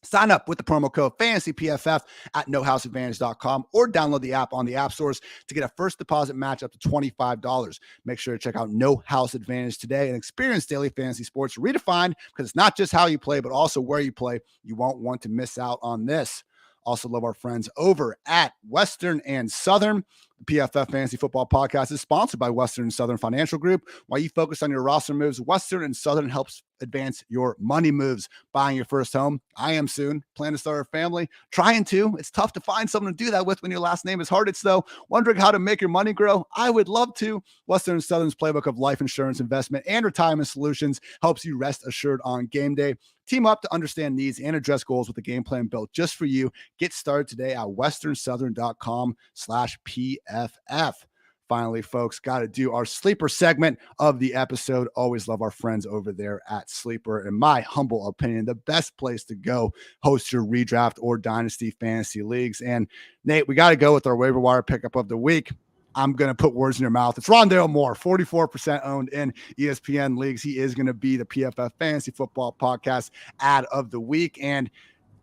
Sign up with the promo code FANTASYPFF at nohouseadvantage.com or download the app on the app stores to get a first deposit match up to $25. Make sure to check out No House Advantage today and experience daily fantasy sports redefined, because it's not just how you play, but also where you play. You won't want to miss out on this. Also love our friends over at Western and Southern. The PFF Fantasy Football Podcast is sponsored by Western and Southern Financial Group. While you focus on your roster moves, Western and Southern helps advance your money moves. Buying your first home, I am soon. Plan to start a family, trying to. It's tough to find someone to do that with when your last name is Hartitz, though. Wondering how to make your money grow? I would love to. Western and Southern's playbook of life insurance, investment, and retirement solutions helps you rest assured on game day. Team up to understand needs and address goals with a game plan built just for you. Get started today at westernsouthern.com/PFF. Finally, folks, got to do our sleeper segment of the episode. Always love our friends over there at Sleeper. In my humble opinion, the best place to go host your redraft or dynasty fantasy leagues. And Nate, we got to go with our waiver wire pickup of the week. I'm going to put words in your mouth. It's Rondale Moore, 44% owned in ESPN leagues. He is going to be the PFF Fantasy Football Podcast ad of the week. And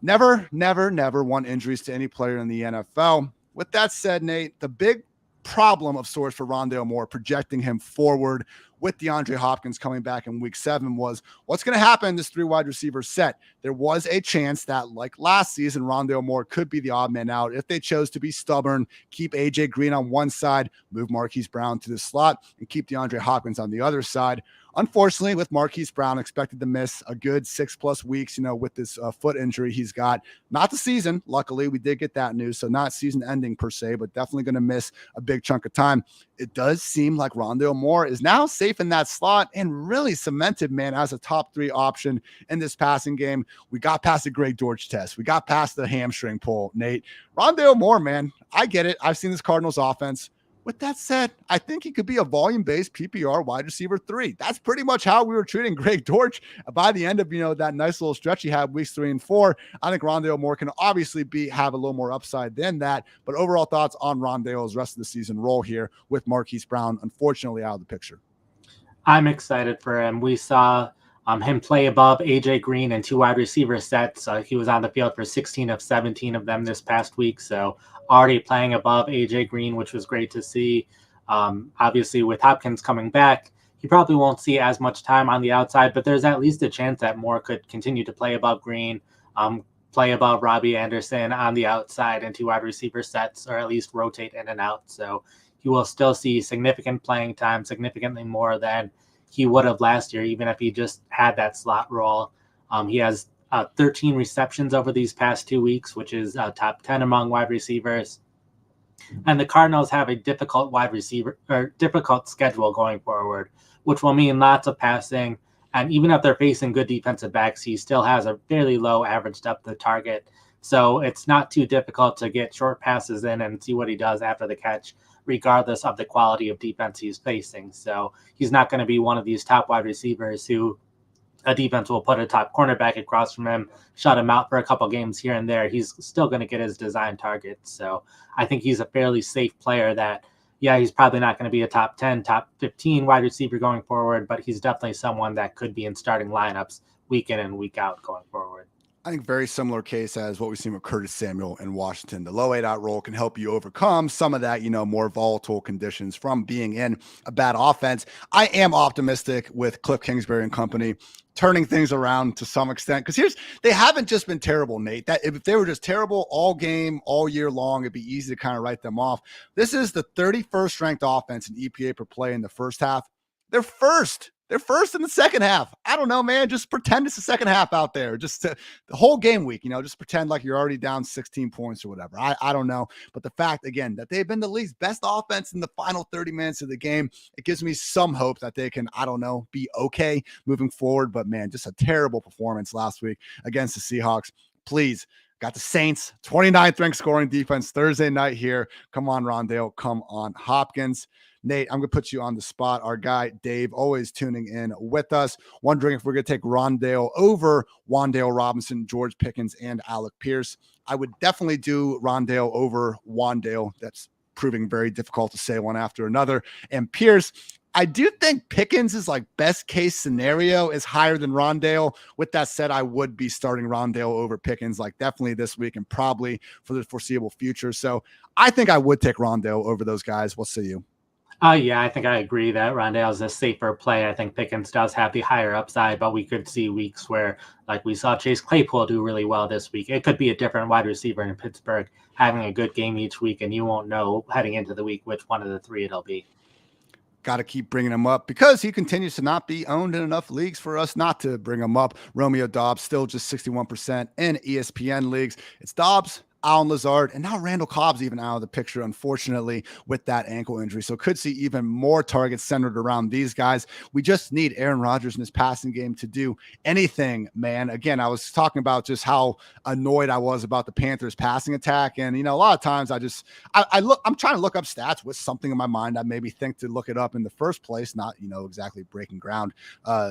never want injuries to any player in the NFL. With that said, Nate, the big problem of sorts for Rondale Moore, projecting him forward with DeAndre Hopkins coming back in week 7, was what's going to happen in this 3 wide receiver set. There was a chance that, like last season, Rondale Moore could be the odd man out if they chose to be stubborn, keep AJ Green on one side, move Marquise Brown to the slot, and keep DeAndre Hopkins on the other side. Unfortunately, with Marquise Brown expected to miss a good 6+ weeks, with this foot injury he's got. Not the season. Luckily, we did get that news. So not season ending per se, but definitely going to miss a big chunk of time. It does seem like Rondale Moore is now safe in that slot and really cemented, man, as a top 3 option in this passing game. We got past the Greg Dortch test. We got past the hamstring pull, Nate. Rondale Moore, man, I get it. I've seen this Cardinals offense. With that said, I think he could be a volume-based PPR wide receiver 3. That's pretty much how we were treating Greg Dortch by the end of, that nice little stretch he had weeks 3 and 4. I think Rondale Moore can obviously have a little more upside than that. But overall thoughts on Rondale's rest of the season role here with Marquise Brown, unfortunately, out of the picture. I'm excited for him. We saw him play above AJ Green in 2 wide receiver sets. He was on the field for 16 of 17 of them this past week. So already playing above AJ Green, which was great to see. Obviously, with Hopkins coming back, he probably won't see as much time on the outside, but there's at least a chance that Moore could continue to play above Green, play above Robbie Anderson on the outside in 2 wide receiver sets, or at least rotate in and out. So he will still see significant playing time, significantly more than he would have last year, even if he just had that slot role. He has 13 receptions over these past 2 weeks, which is top 10 among wide receivers. And the Cardinals have a difficult schedule going forward, which will mean lots of passing And even if they're facing good defensive backs, he still has a fairly low average depth of target. So it's not too difficult to get short passes in and see what he does after the catch, regardless of the quality of defense he's facing. So he's not going to be one of these top wide receivers who a defense will put a top cornerback across from him, shut him out for a couple games here and there. He's still going to get his design targets. So I think he's a fairly safe player that, yeah, he's probably not going to be a top 10, top 15 wide receiver going forward, but he's definitely someone that could be in starting lineups week in and week out going forward. I think very similar case as what we've seen with Curtis Samuel in Washington. The low 8-out role can help you overcome some of that, more volatile conditions from being in a bad offense. I am optimistic with Cliff Kingsbury and company turning things around to some extent, because they haven't just been terrible, Nate. That if they were just terrible all game, all year long, it'd be easy to kind of write them off. This is the 31st ranked offense in EPA per play in the first half. They're first in the second half. I don't know, man. Just pretend it's the second half out there. Just the whole game week, just pretend like you're already down 16 points or whatever. I don't know. But the fact, again, that they've been the league's best offense in the final 30 minutes of the game, it gives me some hope that they can, be okay moving forward. But, man, just a terrible performance last week against the Seahawks. Please. Got the Saints, 29th ranked scoring defense Thursday night here. Come on, Rondale. Come on, Hopkins. Nate, I'm going to put you on the spot. Our guy, Dave, always tuning in with us, wondering if we're going to take Rondale over Wan'Dale Robinson, George Pickens, and Alec Pierce. I would definitely do Rondale over Wan'Dale. That's proving very difficult to say one after another. And Pierce, I do think Pickens is best case scenario is higher than Rondale. With that said, I would be starting Rondale over Pickens definitely this week and probably for the foreseeable future. So I think I would take Rondale over those guys. What say you? Yeah, I think I agree that Rondale is a safer play. I think Pickens does have the higher upside, but we could see weeks where, like we saw Chase Claypool do really well this week. It could be a different wide receiver in Pittsburgh having a good game each week, and you won't know heading into the week which one of the three it'll be. Got to keep bringing him up because he continues to not be owned in enough leagues for us not to bring him up. Romeo Doubs still just 61% in ESPN leagues. It's Doubs, Allen Lazard, and now Randall Cobb's even out of the picture, unfortunately, with that ankle injury. So could see even more targets centered around these guys. We just need Aaron Rodgers in his passing game to do anything, man. Again, I was talking about just how annoyed I was about the Panthers passing attack. And, a lot of times I'm trying to look up stats with something in my mind. I maybe think to look it up in the first place, not, exactly breaking ground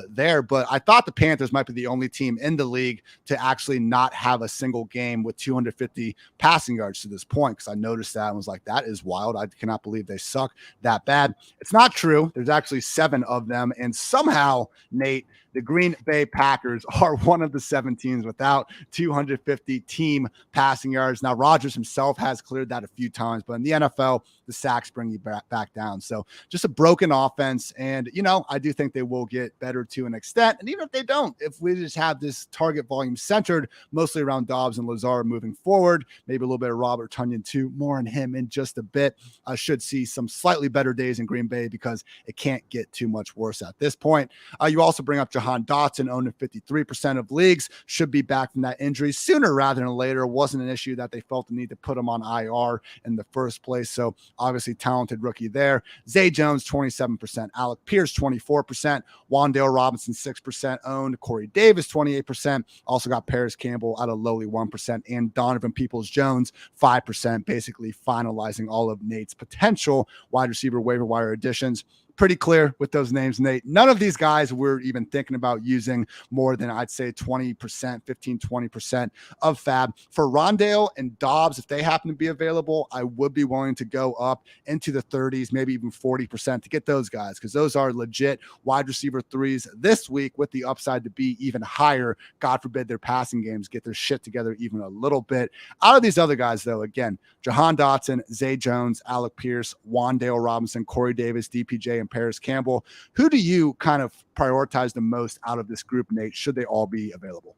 there. But I thought the Panthers might be the only team in the league to actually not have a single game with 250 passing yards to this point, because I noticed that and was like, that is wild. I cannot believe they suck that bad. It's not true. There's actually 7 of them. And somehow, Nate, the Green Bay Packers are one of the 7 teams without 250 team passing yards. Now, Rodgers himself has cleared that a few times, but in the NFL, the sacks bring you back down. So just a broken offense. And, I do think they will get better to an extent. And even if they don't, if we just have this target volume centered mostly around Dobbs and Lazard moving forward, maybe a little bit of Robert Tonyan too, more on him in just a bit, I should see some slightly better days in Green Bay because it can't get too much worse at this point. You also bring up Jahan Dotson, owned in 53% of leagues, should be back from that injury sooner rather than later. It wasn't an issue that they felt the need to put him on IR in the first place. So obviously talented rookie there. Zay Jones, 27%. Alec Pierce, 24%. Wan'Dale Robinson, 6% owned. Corey Davis, 28%. Also got Paris Campbell at a lowly 1%. And Donovan Peoples-Jones, 5%, basically finalizing all of Nate's potential wide receiver waiver wire additions. Pretty clear with those names, Nate. None of these guys we're even thinking about using more than, I'd say, 20%, 20% of fab. For Rondale and Dobbs, if they happen to be available, I would be willing to go up into the 30s, maybe even 40% to get those guys, because those are legit wide receiver 3s this week with the upside to be even higher. God forbid their passing games get their shit together even a little bit. Out of these other guys, though, again, Jahan Dotson, Zay Jones, Alec Pierce, Wan'Dale Robinson, Corey Davis, DPJ, and Paris Campbell. Who do you kind of prioritize the most out of this group, Nate, should they all be available?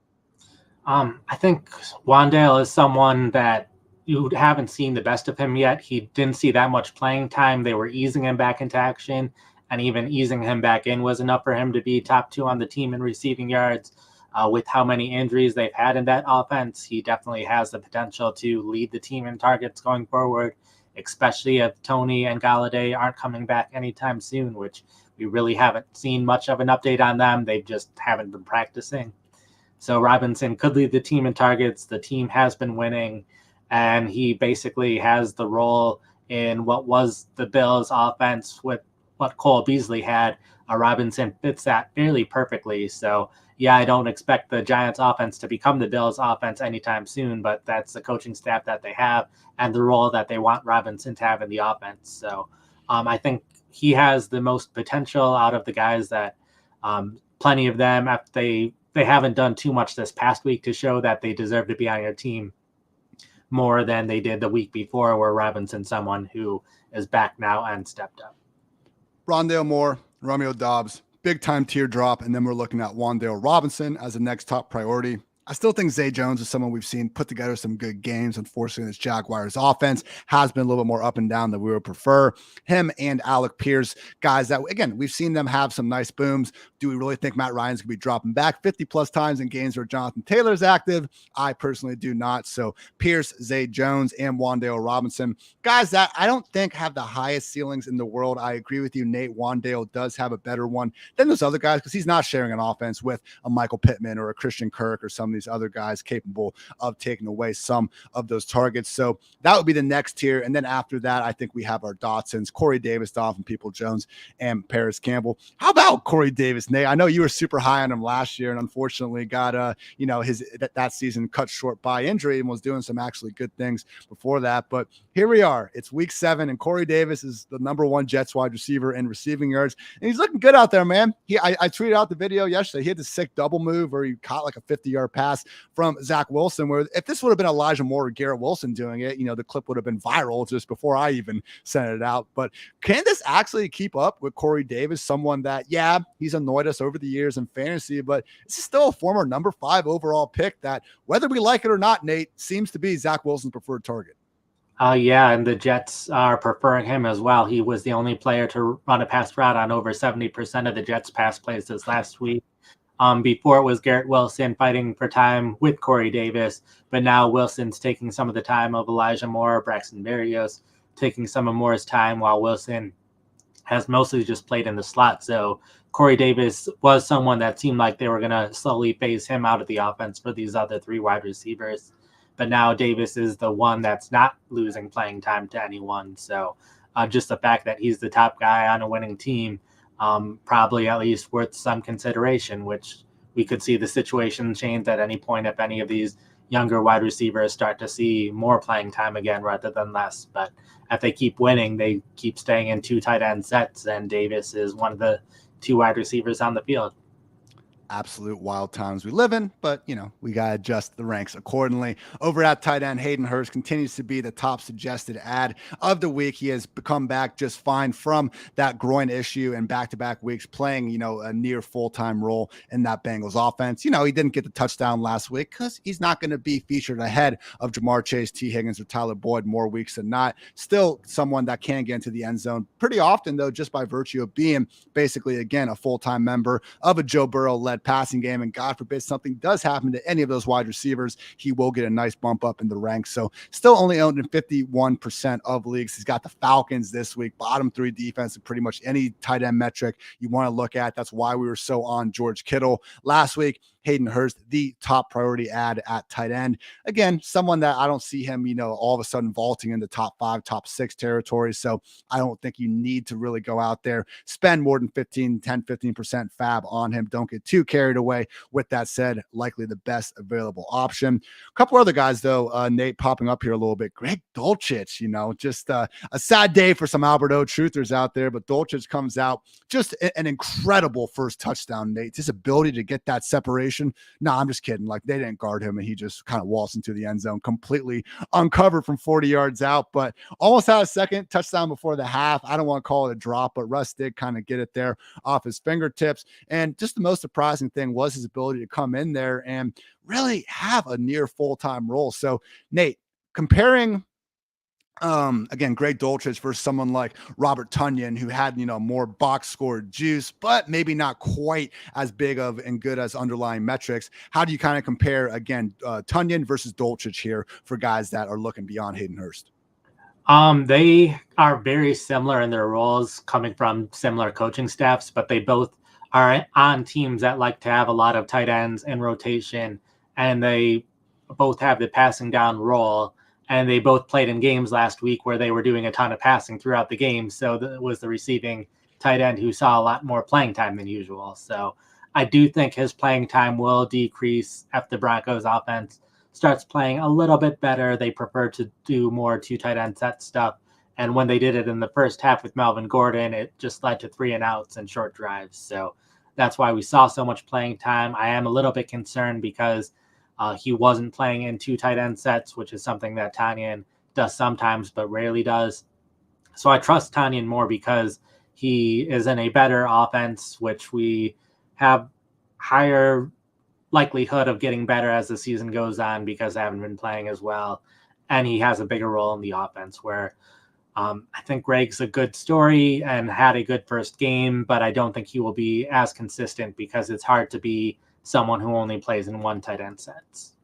I think Wan'Dale is someone that you haven't seen the best of him yet. He didn't see that much playing time. They were easing him back into action, and even easing him back in was enough for him to be top 2 on the team in receiving yards. With how many injuries they've had in that offense, he definitely has the potential to lead the team in targets going forward. especially if Tony and Galladay aren't coming back anytime soon, which we really haven't seen much of an update on them. They just haven't been practicing. So Robinson could lead the team in targets. The team has been winning, and he basically has the role in what was the Bills' offense with what Cole Beasley had. Robinson fits that fairly perfectly. So, yeah, I don't expect the Giants' offense to become the Bills' offense anytime soon, but that's the coaching staff that they have and the role that they want Robinson to have in the offense. So I think he has the most potential out of the guys that plenty of them, after they haven't done too much this past week to show that they deserve to be on your team more than they did the week before, where Robinson's someone who is back now and stepped up. Rondale Moore, Romeo Doubs, big time teardrop, and then we're looking at Wan'Dale Robinson as the next top priority. I still think Zay Jones is someone we've seen put together some good games. Unfortunately, this Jaguars offense has been a little bit more up and down than we would prefer. Him and Alec Pierce, guys that, again, we've seen them have some nice booms. Do we really think Matt Ryan's going to be dropping back 50-plus times in games where Jonathan Taylor's active? I personally do not. So Pierce, Zay Jones, and Wan'Dale Robinson, guys that I don't think have the highest ceilings in the world. I agree with you, Nate. Wan'Dale does have a better one than those other guys because he's not sharing an offense with a Michael Pittman or a Christian Kirk or some of these other guys capable of taking away some of those targets. So that would be the next tier. And then after that, I think we have our Dotsons, Corey Davis, Donovan Peoples-Jones, and Paris Campbell. How about Corey Davis, Nate? I know you were super high on him last year and unfortunately got that season cut short by injury and was doing some actually good things before that. But here we are. It's week 7 and Corey Davis is the number 1 Jets wide receiver in receiving yards. And he's looking good out there, man. I tweeted out the video yesterday. He had this sick double move where he caught like a 50-yard pass from Zach Wilson, where if this would have been Elijah Moore or Garrett Wilson doing it, the clip would have been viral just before I even sent it out. But can this actually keep up with Corey Davis, someone that, yeah, he's annoyed us over the years in fantasy, but this is still a former number 5 overall pick that, whether we like it or not, Nate, seems to be Zach Wilson's preferred target. Yeah, and the Jets are preferring him as well. He was the only player to run a pass route on over 70% of the Jets' pass plays this last week. Before it was Garrett Wilson fighting for time with Corey Davis, but now Wilson's taking some of the time of Elijah Moore, Braxton Berrios, taking some of Moore's time while Wilson has mostly just played in the slot. So Corey Davis was someone that seemed like they were going to slowly phase him out of the offense for these other 3 wide receivers. But now Davis is the one that's not losing playing time to anyone. So just the fact that he's the top guy on a winning team, probably at least worth some consideration, which we could see the situation change at any point if any of these younger wide receivers start to see more playing time again rather than less. But if they keep winning, they keep staying in 2 tight end sets, and Davis is one of the 2 wide receivers on the field. Absolute wild times we live in, but we got to adjust the ranks accordingly. Over at tight end, Hayden Hurst continues to be the top suggested ad of the week. He has come back just fine from that groin issue and back-to-back weeks playing, a near full-time role in that Bengals offense. He didn't get the touchdown last week because he's not going to be featured ahead of Jamar Chase, T. Higgins, or Tyler Boyd more weeks than not. Still someone that can get into the end zone pretty often, though, just by virtue of being basically, again, a full-time member of a Joe Burrow-led passing game, and God forbid something does happen to any of those wide receivers, he will get a nice bump up in the ranks. So still only owned in 51% of leagues. He's got the Falcons this week, bottom 3 defense in pretty much any tight end metric you want to look at. That's why we were so on George Kittle last week. Hayden Hurst, the top priority ad at tight end. Again, someone that I don't see him, all of a sudden vaulting into top 5, top 6 territory. So I don't think you need to really go out there, spend more than 15% fab on him. Don't get too carried away. With that said, likely the best available option. A couple other guys, though, Nate, popping up here a little bit. Greg Dulcich, just a sad day for some Alberto truthers out there, but Dulcich comes out just an incredible first touchdown, Nate. His ability to get that separation. No, I'm just kidding. Like, they didn't guard him and he just kind of waltzed into the end zone completely uncovered from 40 yards out, but almost had a second touchdown before the half. I don't want to call it a drop, but Russ did kind of get it there off his fingertips. And just the most surprising thing was his ability to come in there and really have a near full-time role. So Nate, comparing again, Greg Dulcich versus someone like Robert Tonyan, who had, more box score juice, but maybe not quite as big of and good as underlying metrics. How do you kind of compare, again, Tonyan versus Dulcich here for guys that are looking beyond Hayden Hurst? They are very similar in their roles, coming from similar coaching staffs, but they both are on teams that like to have a lot of tight ends in rotation, and they both have the passing down role. And they both played in games last week where they were doing a ton of passing throughout the game. So it was the receiving tight end who saw a lot more playing time than usual. So I do think his playing time will decrease if the Broncos offense starts playing a little bit better. They prefer to do more two tight end set stuff. And when they did it in the first half with Melvin Gordon, it just led to 3-and-outs and short drives. So that's why we saw so much playing time. I am a little bit concerned because he wasn't playing in two tight end sets, which is something that Tanyan does sometimes, but rarely does. So I trust Tanyan more because he is in a better offense, which we have higher likelihood of getting better as the season goes on because I haven't been playing as well. And he has a bigger role in the offense where I think Greg's a good story and had a good first game, but I don't think he will be as consistent because it's hard to be someone who only plays in one tight end sets.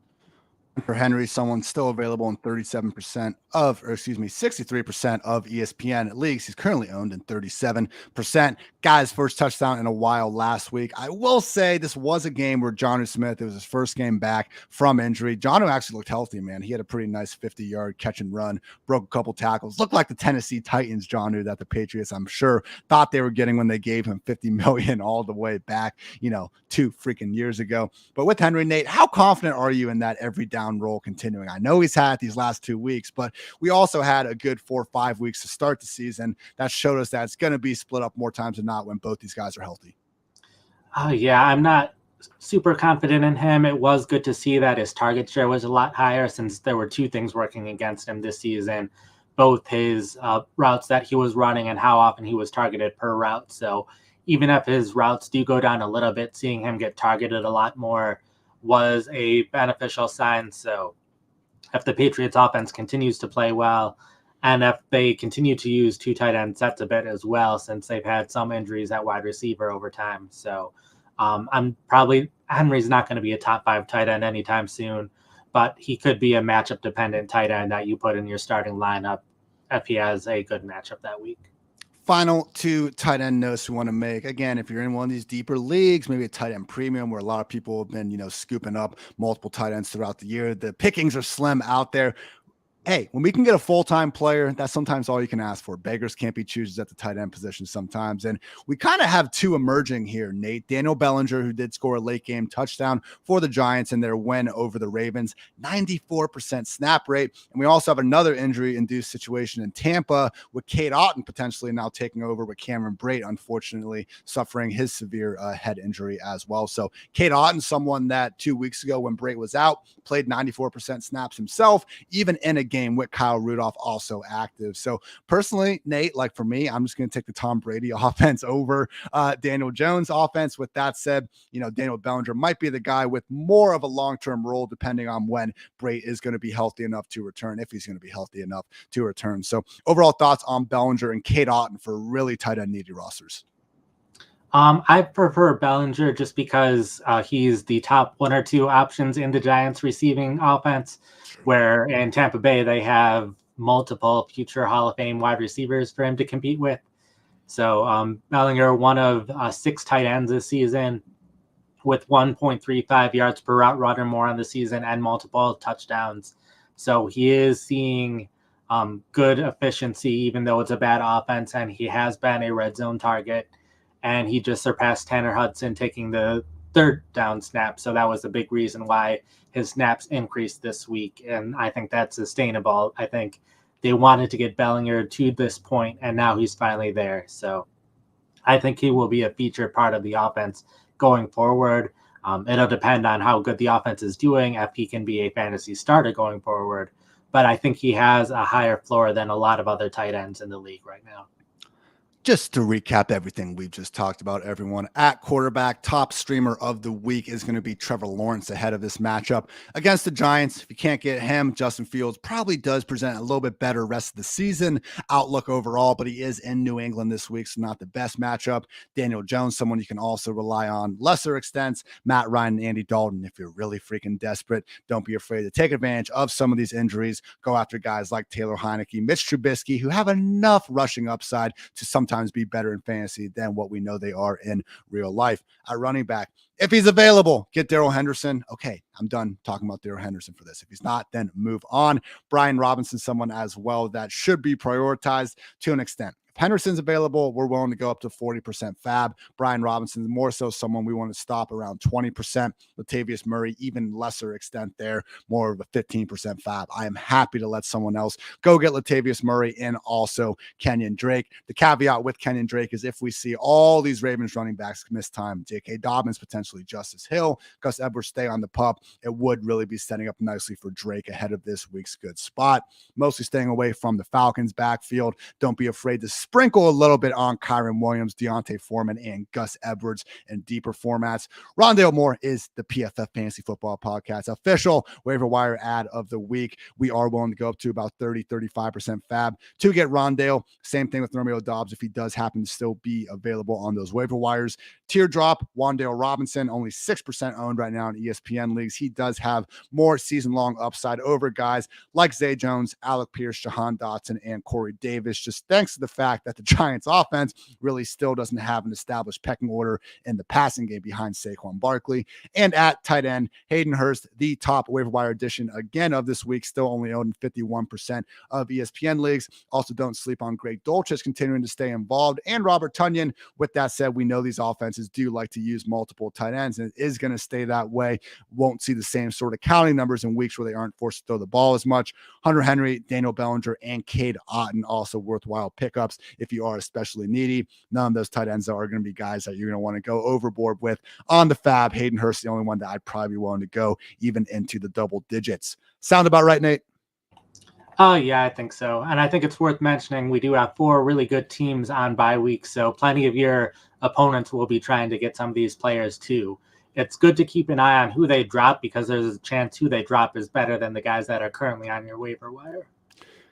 For Henry, someone still available in 63% of ESPN leagues. He's currently owned in 37%. Guy's first touchdown in a while last week. I will say this was a game where Jonnu Smith, it was his first game back from injury. Jonnu actually looked healthy, man. He had a pretty nice 50-yard catch and run, broke a couple tackles, looked like the Tennessee Titans Jonnu that the Patriots, I'm sure, thought they were getting when they gave him $50 million all the way back, 2 freaking years ago. But with Henry, Nate, how confident are you in that every down role continuing? I know he's had these last 2 weeks, but we also had a good 4 or 5 weeks to start the season that showed us that it's going to be split up more times than not when both these guys are healthy. Yeah, I'm not super confident in him. It was good to see that his target share was a lot higher since there were 2 things working against him this season, both his routes that he was running and how often he was targeted per route. So even if his routes do go down a little bit, seeing him get targeted a lot more was a beneficial sign. So if the Patriots offense continues to play well, and if they continue to use 2 tight end sets a bit as well, since they've had some injuries at wide receiver over time. So Henry's not going to be a top 5 tight end anytime soon, but he could be a matchup dependent tight end that you put in your starting lineup if he has a good matchup that week. Final 2 tight end notes we want to make. Again, if you're in one of these deeper leagues, maybe a tight end premium where a lot of people have been, scooping up multiple tight ends throughout the year, the pickings are slim out there. Hey, when we can get a full-time player, that's sometimes all you can ask for. Beggars can't be choosers at the tight end position sometimes. And we kind of have 2 emerging here, Nate. Daniel Bellinger, who did score a late-game touchdown for the Giants in their win over the Ravens, 94% snap rate. And we also have another injury-induced situation in Tampa with Cade Otton potentially now taking over with Cameron Brate, unfortunately, suffering his severe head injury as well. So Cade Otton, someone that 2 weeks ago when Brate was out, played 94% snaps himself, even in a game with Kyle Rudolph also active. So personally, Nate, like for me, I'm just going to take the Tom Brady offense over Daniel Jones offense. With that said, Daniel Bellinger might be the guy with more of a long-term role depending on when Brate is going to be healthy enough to return, if he's going to be healthy enough to return. So overall thoughts on Bellinger and Cade Otton for really tight end needy rosters. I prefer Bellinger just because he's the top 1 or 2 options in the Giants receiving offense, where in Tampa Bay they have multiple future Hall of Fame wide receivers for him to compete with. So Bellinger, one of 6 tight ends this season with 1.35 yards per route run or more on the season and multiple touchdowns. So he is seeing good efficiency, even though it's a bad offense, and he has been a red zone target. And he just surpassed Tanner Hudson taking the 3rd down snap. So that was a big reason why his snaps increased this week. And I think that's sustainable. I think they wanted to get Bellinger to this point, and now he's finally there. So I think he will be a featured part of the offense going forward. It'll depend on how good the offense is doing, if he can be a fantasy starter going forward. But I think he has a higher floor than a lot of other tight ends in the league right now. Just to recap everything we've just talked about, everyone, at quarterback, top streamer of the week is going to be Trevor Lawrence ahead of this matchup against the Giants. If you can't get him, Justin Fields probably does present a little bit better rest of the season outlook overall, but he is in New England this week, so not the best matchup. Daniel Jones, someone you can also rely on lesser extents. Matt Ryan and Andy Dalton, if you're really freaking desperate, don't be afraid to take advantage of some of these injuries. Go after guys like Taylor Heineke, Mitch Trubisky, who have enough rushing upside to sometimes be better in fantasy than what we know they are in real life. At running back, if he's available, get Darrell Henderson. Okay, I'm done talking about Darrell Henderson for this. If he's not, then move on. Brian Robinson, someone as well that should be prioritized to an extent. If Henderson's available, we're willing to go up to 40% fab. Brian Robinson, more so someone we want to stop around 20%. Latavius Murray, even lesser extent there, more of a 15% fab. I am happy to let someone else go get Latavius Murray and also Kenyon Drake. The caveat with Kenyon Drake is if we see all these Ravens running backs miss time, J.K. Dobbins, potentially Justice Hill, Gus Edwards stay on the pup, it would really be setting up nicely for Drake ahead of this week's good spot. Mostly staying away from the Falcons backfield. Don't be afraid to sprinkle a little bit on Kyron Williams, Deontay Foreman, and Gus Edwards in deeper formats. Rondale Moore is the PFF Fantasy Football Podcast official waiver wire ad of the week. We are willing to go up to about 35% fab to get Rondale. Same thing with Romeo Doubs if he does happen to still be available on those waiver wires. Teardrop, Wan'Dale Robinson, only 6% owned right now in ESPN leagues. He does have more season-long upside over guys like Zay Jones, Alec Pierce, Jahan Dotson, and Corey Davis, just thanks to the fact that the Giants offense really still doesn't have an established pecking order in the passing game behind Saquon Barkley. And at tight end, Hayden Hurst, the top waiver wire addition again of this week, still only owned 51% of ESPN leagues. Also, don't sleep on Greg Dulcich continuing to stay involved, and Robert Tonyan. With that said, we know these offenses do like to use multiple tight ends, and it is going to stay that way. Won't see the same sort of counting numbers in weeks where they aren't forced to throw the ball as much. Hunter Henry, Daniel Bellinger, and Cade Otton also worthwhile pickups if you are especially needy. None of those tight ends are going to be guys that you're going to want to go overboard with on the fab. Hayden Hurst, the only one that I'd probably be willing to go even into the double digits. Sound about right, Nate? Oh, yeah, I think so. And I think it's worth mentioning we do have 4 really good teams on bye week, so plenty of your opponents will be trying to get some of these players too. It's good to keep an eye on who they drop because there's a chance who they drop is better than the guys that are currently on your waiver wire.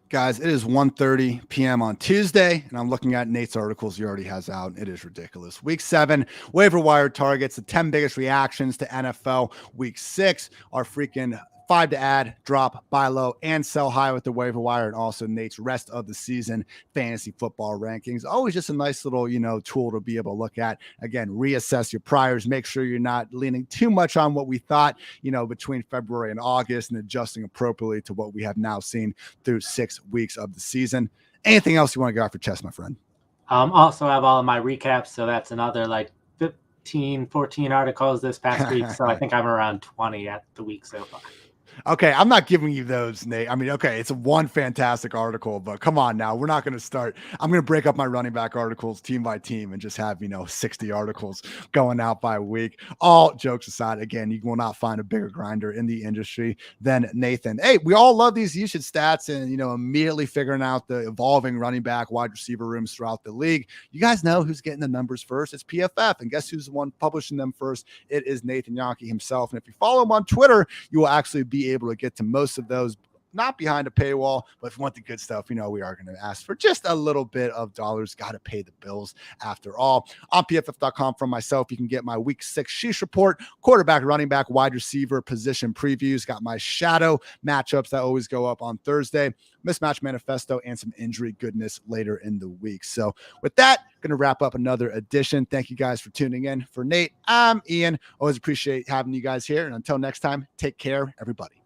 Guys, it is 1:30 p.m. on Tuesday, and I'm looking at Nate's articles he already has out. It is ridiculous. Week 7, waiver wire targets, the 10 biggest reactions to NFL. Week 6, our freaking 5 to add, drop, buy low, and sell high with the waiver wire, and also Nate's rest of the season fantasy football rankings. Always just a nice little, tool to be able to look at. Again, reassess your priors. Make sure you're not leaning too much on what we thought, between February and August, and adjusting appropriately to what we have now seen through 6 weeks of the season. Anything else you want to go off your chest, my friend? Also have all of my recaps, so that's another 14 articles this past week. So I think I'm around 20 at the week so far. Okay, I'm not giving you those, Nate. I mean, okay, it's one fantastic article, but come on now. We're not going to start. I'm going to break up my running back articles team by team and just have, 60 articles going out by week. All jokes aside, again, you will not find a bigger grinder in the industry than Nathan. Hey, we all love these usage stats and, immediately figuring out the evolving running back wide receiver rooms throughout the league. You guys know who's getting the numbers first. It's PFF. And guess who's the one publishing them first? It is Nathan Jahnke himself. And if you follow him on Twitter, you will actually be able to get to most of those, not behind a paywall, but if you want the good stuff, we are going to ask for just a little bit of dollars. Got to pay the bills after all. On PFF.com from myself, you can get my week 6 sheesh report, quarterback, running back, wide receiver position previews. Got my shadow matchups that always go up on Thursday, mismatch manifesto, and some injury goodness later in the week. So with that, going to wrap up another edition. Thank you guys for tuning in. For Nate, I'm Ian. Always appreciate having you guys here. And until next time, take care, everybody.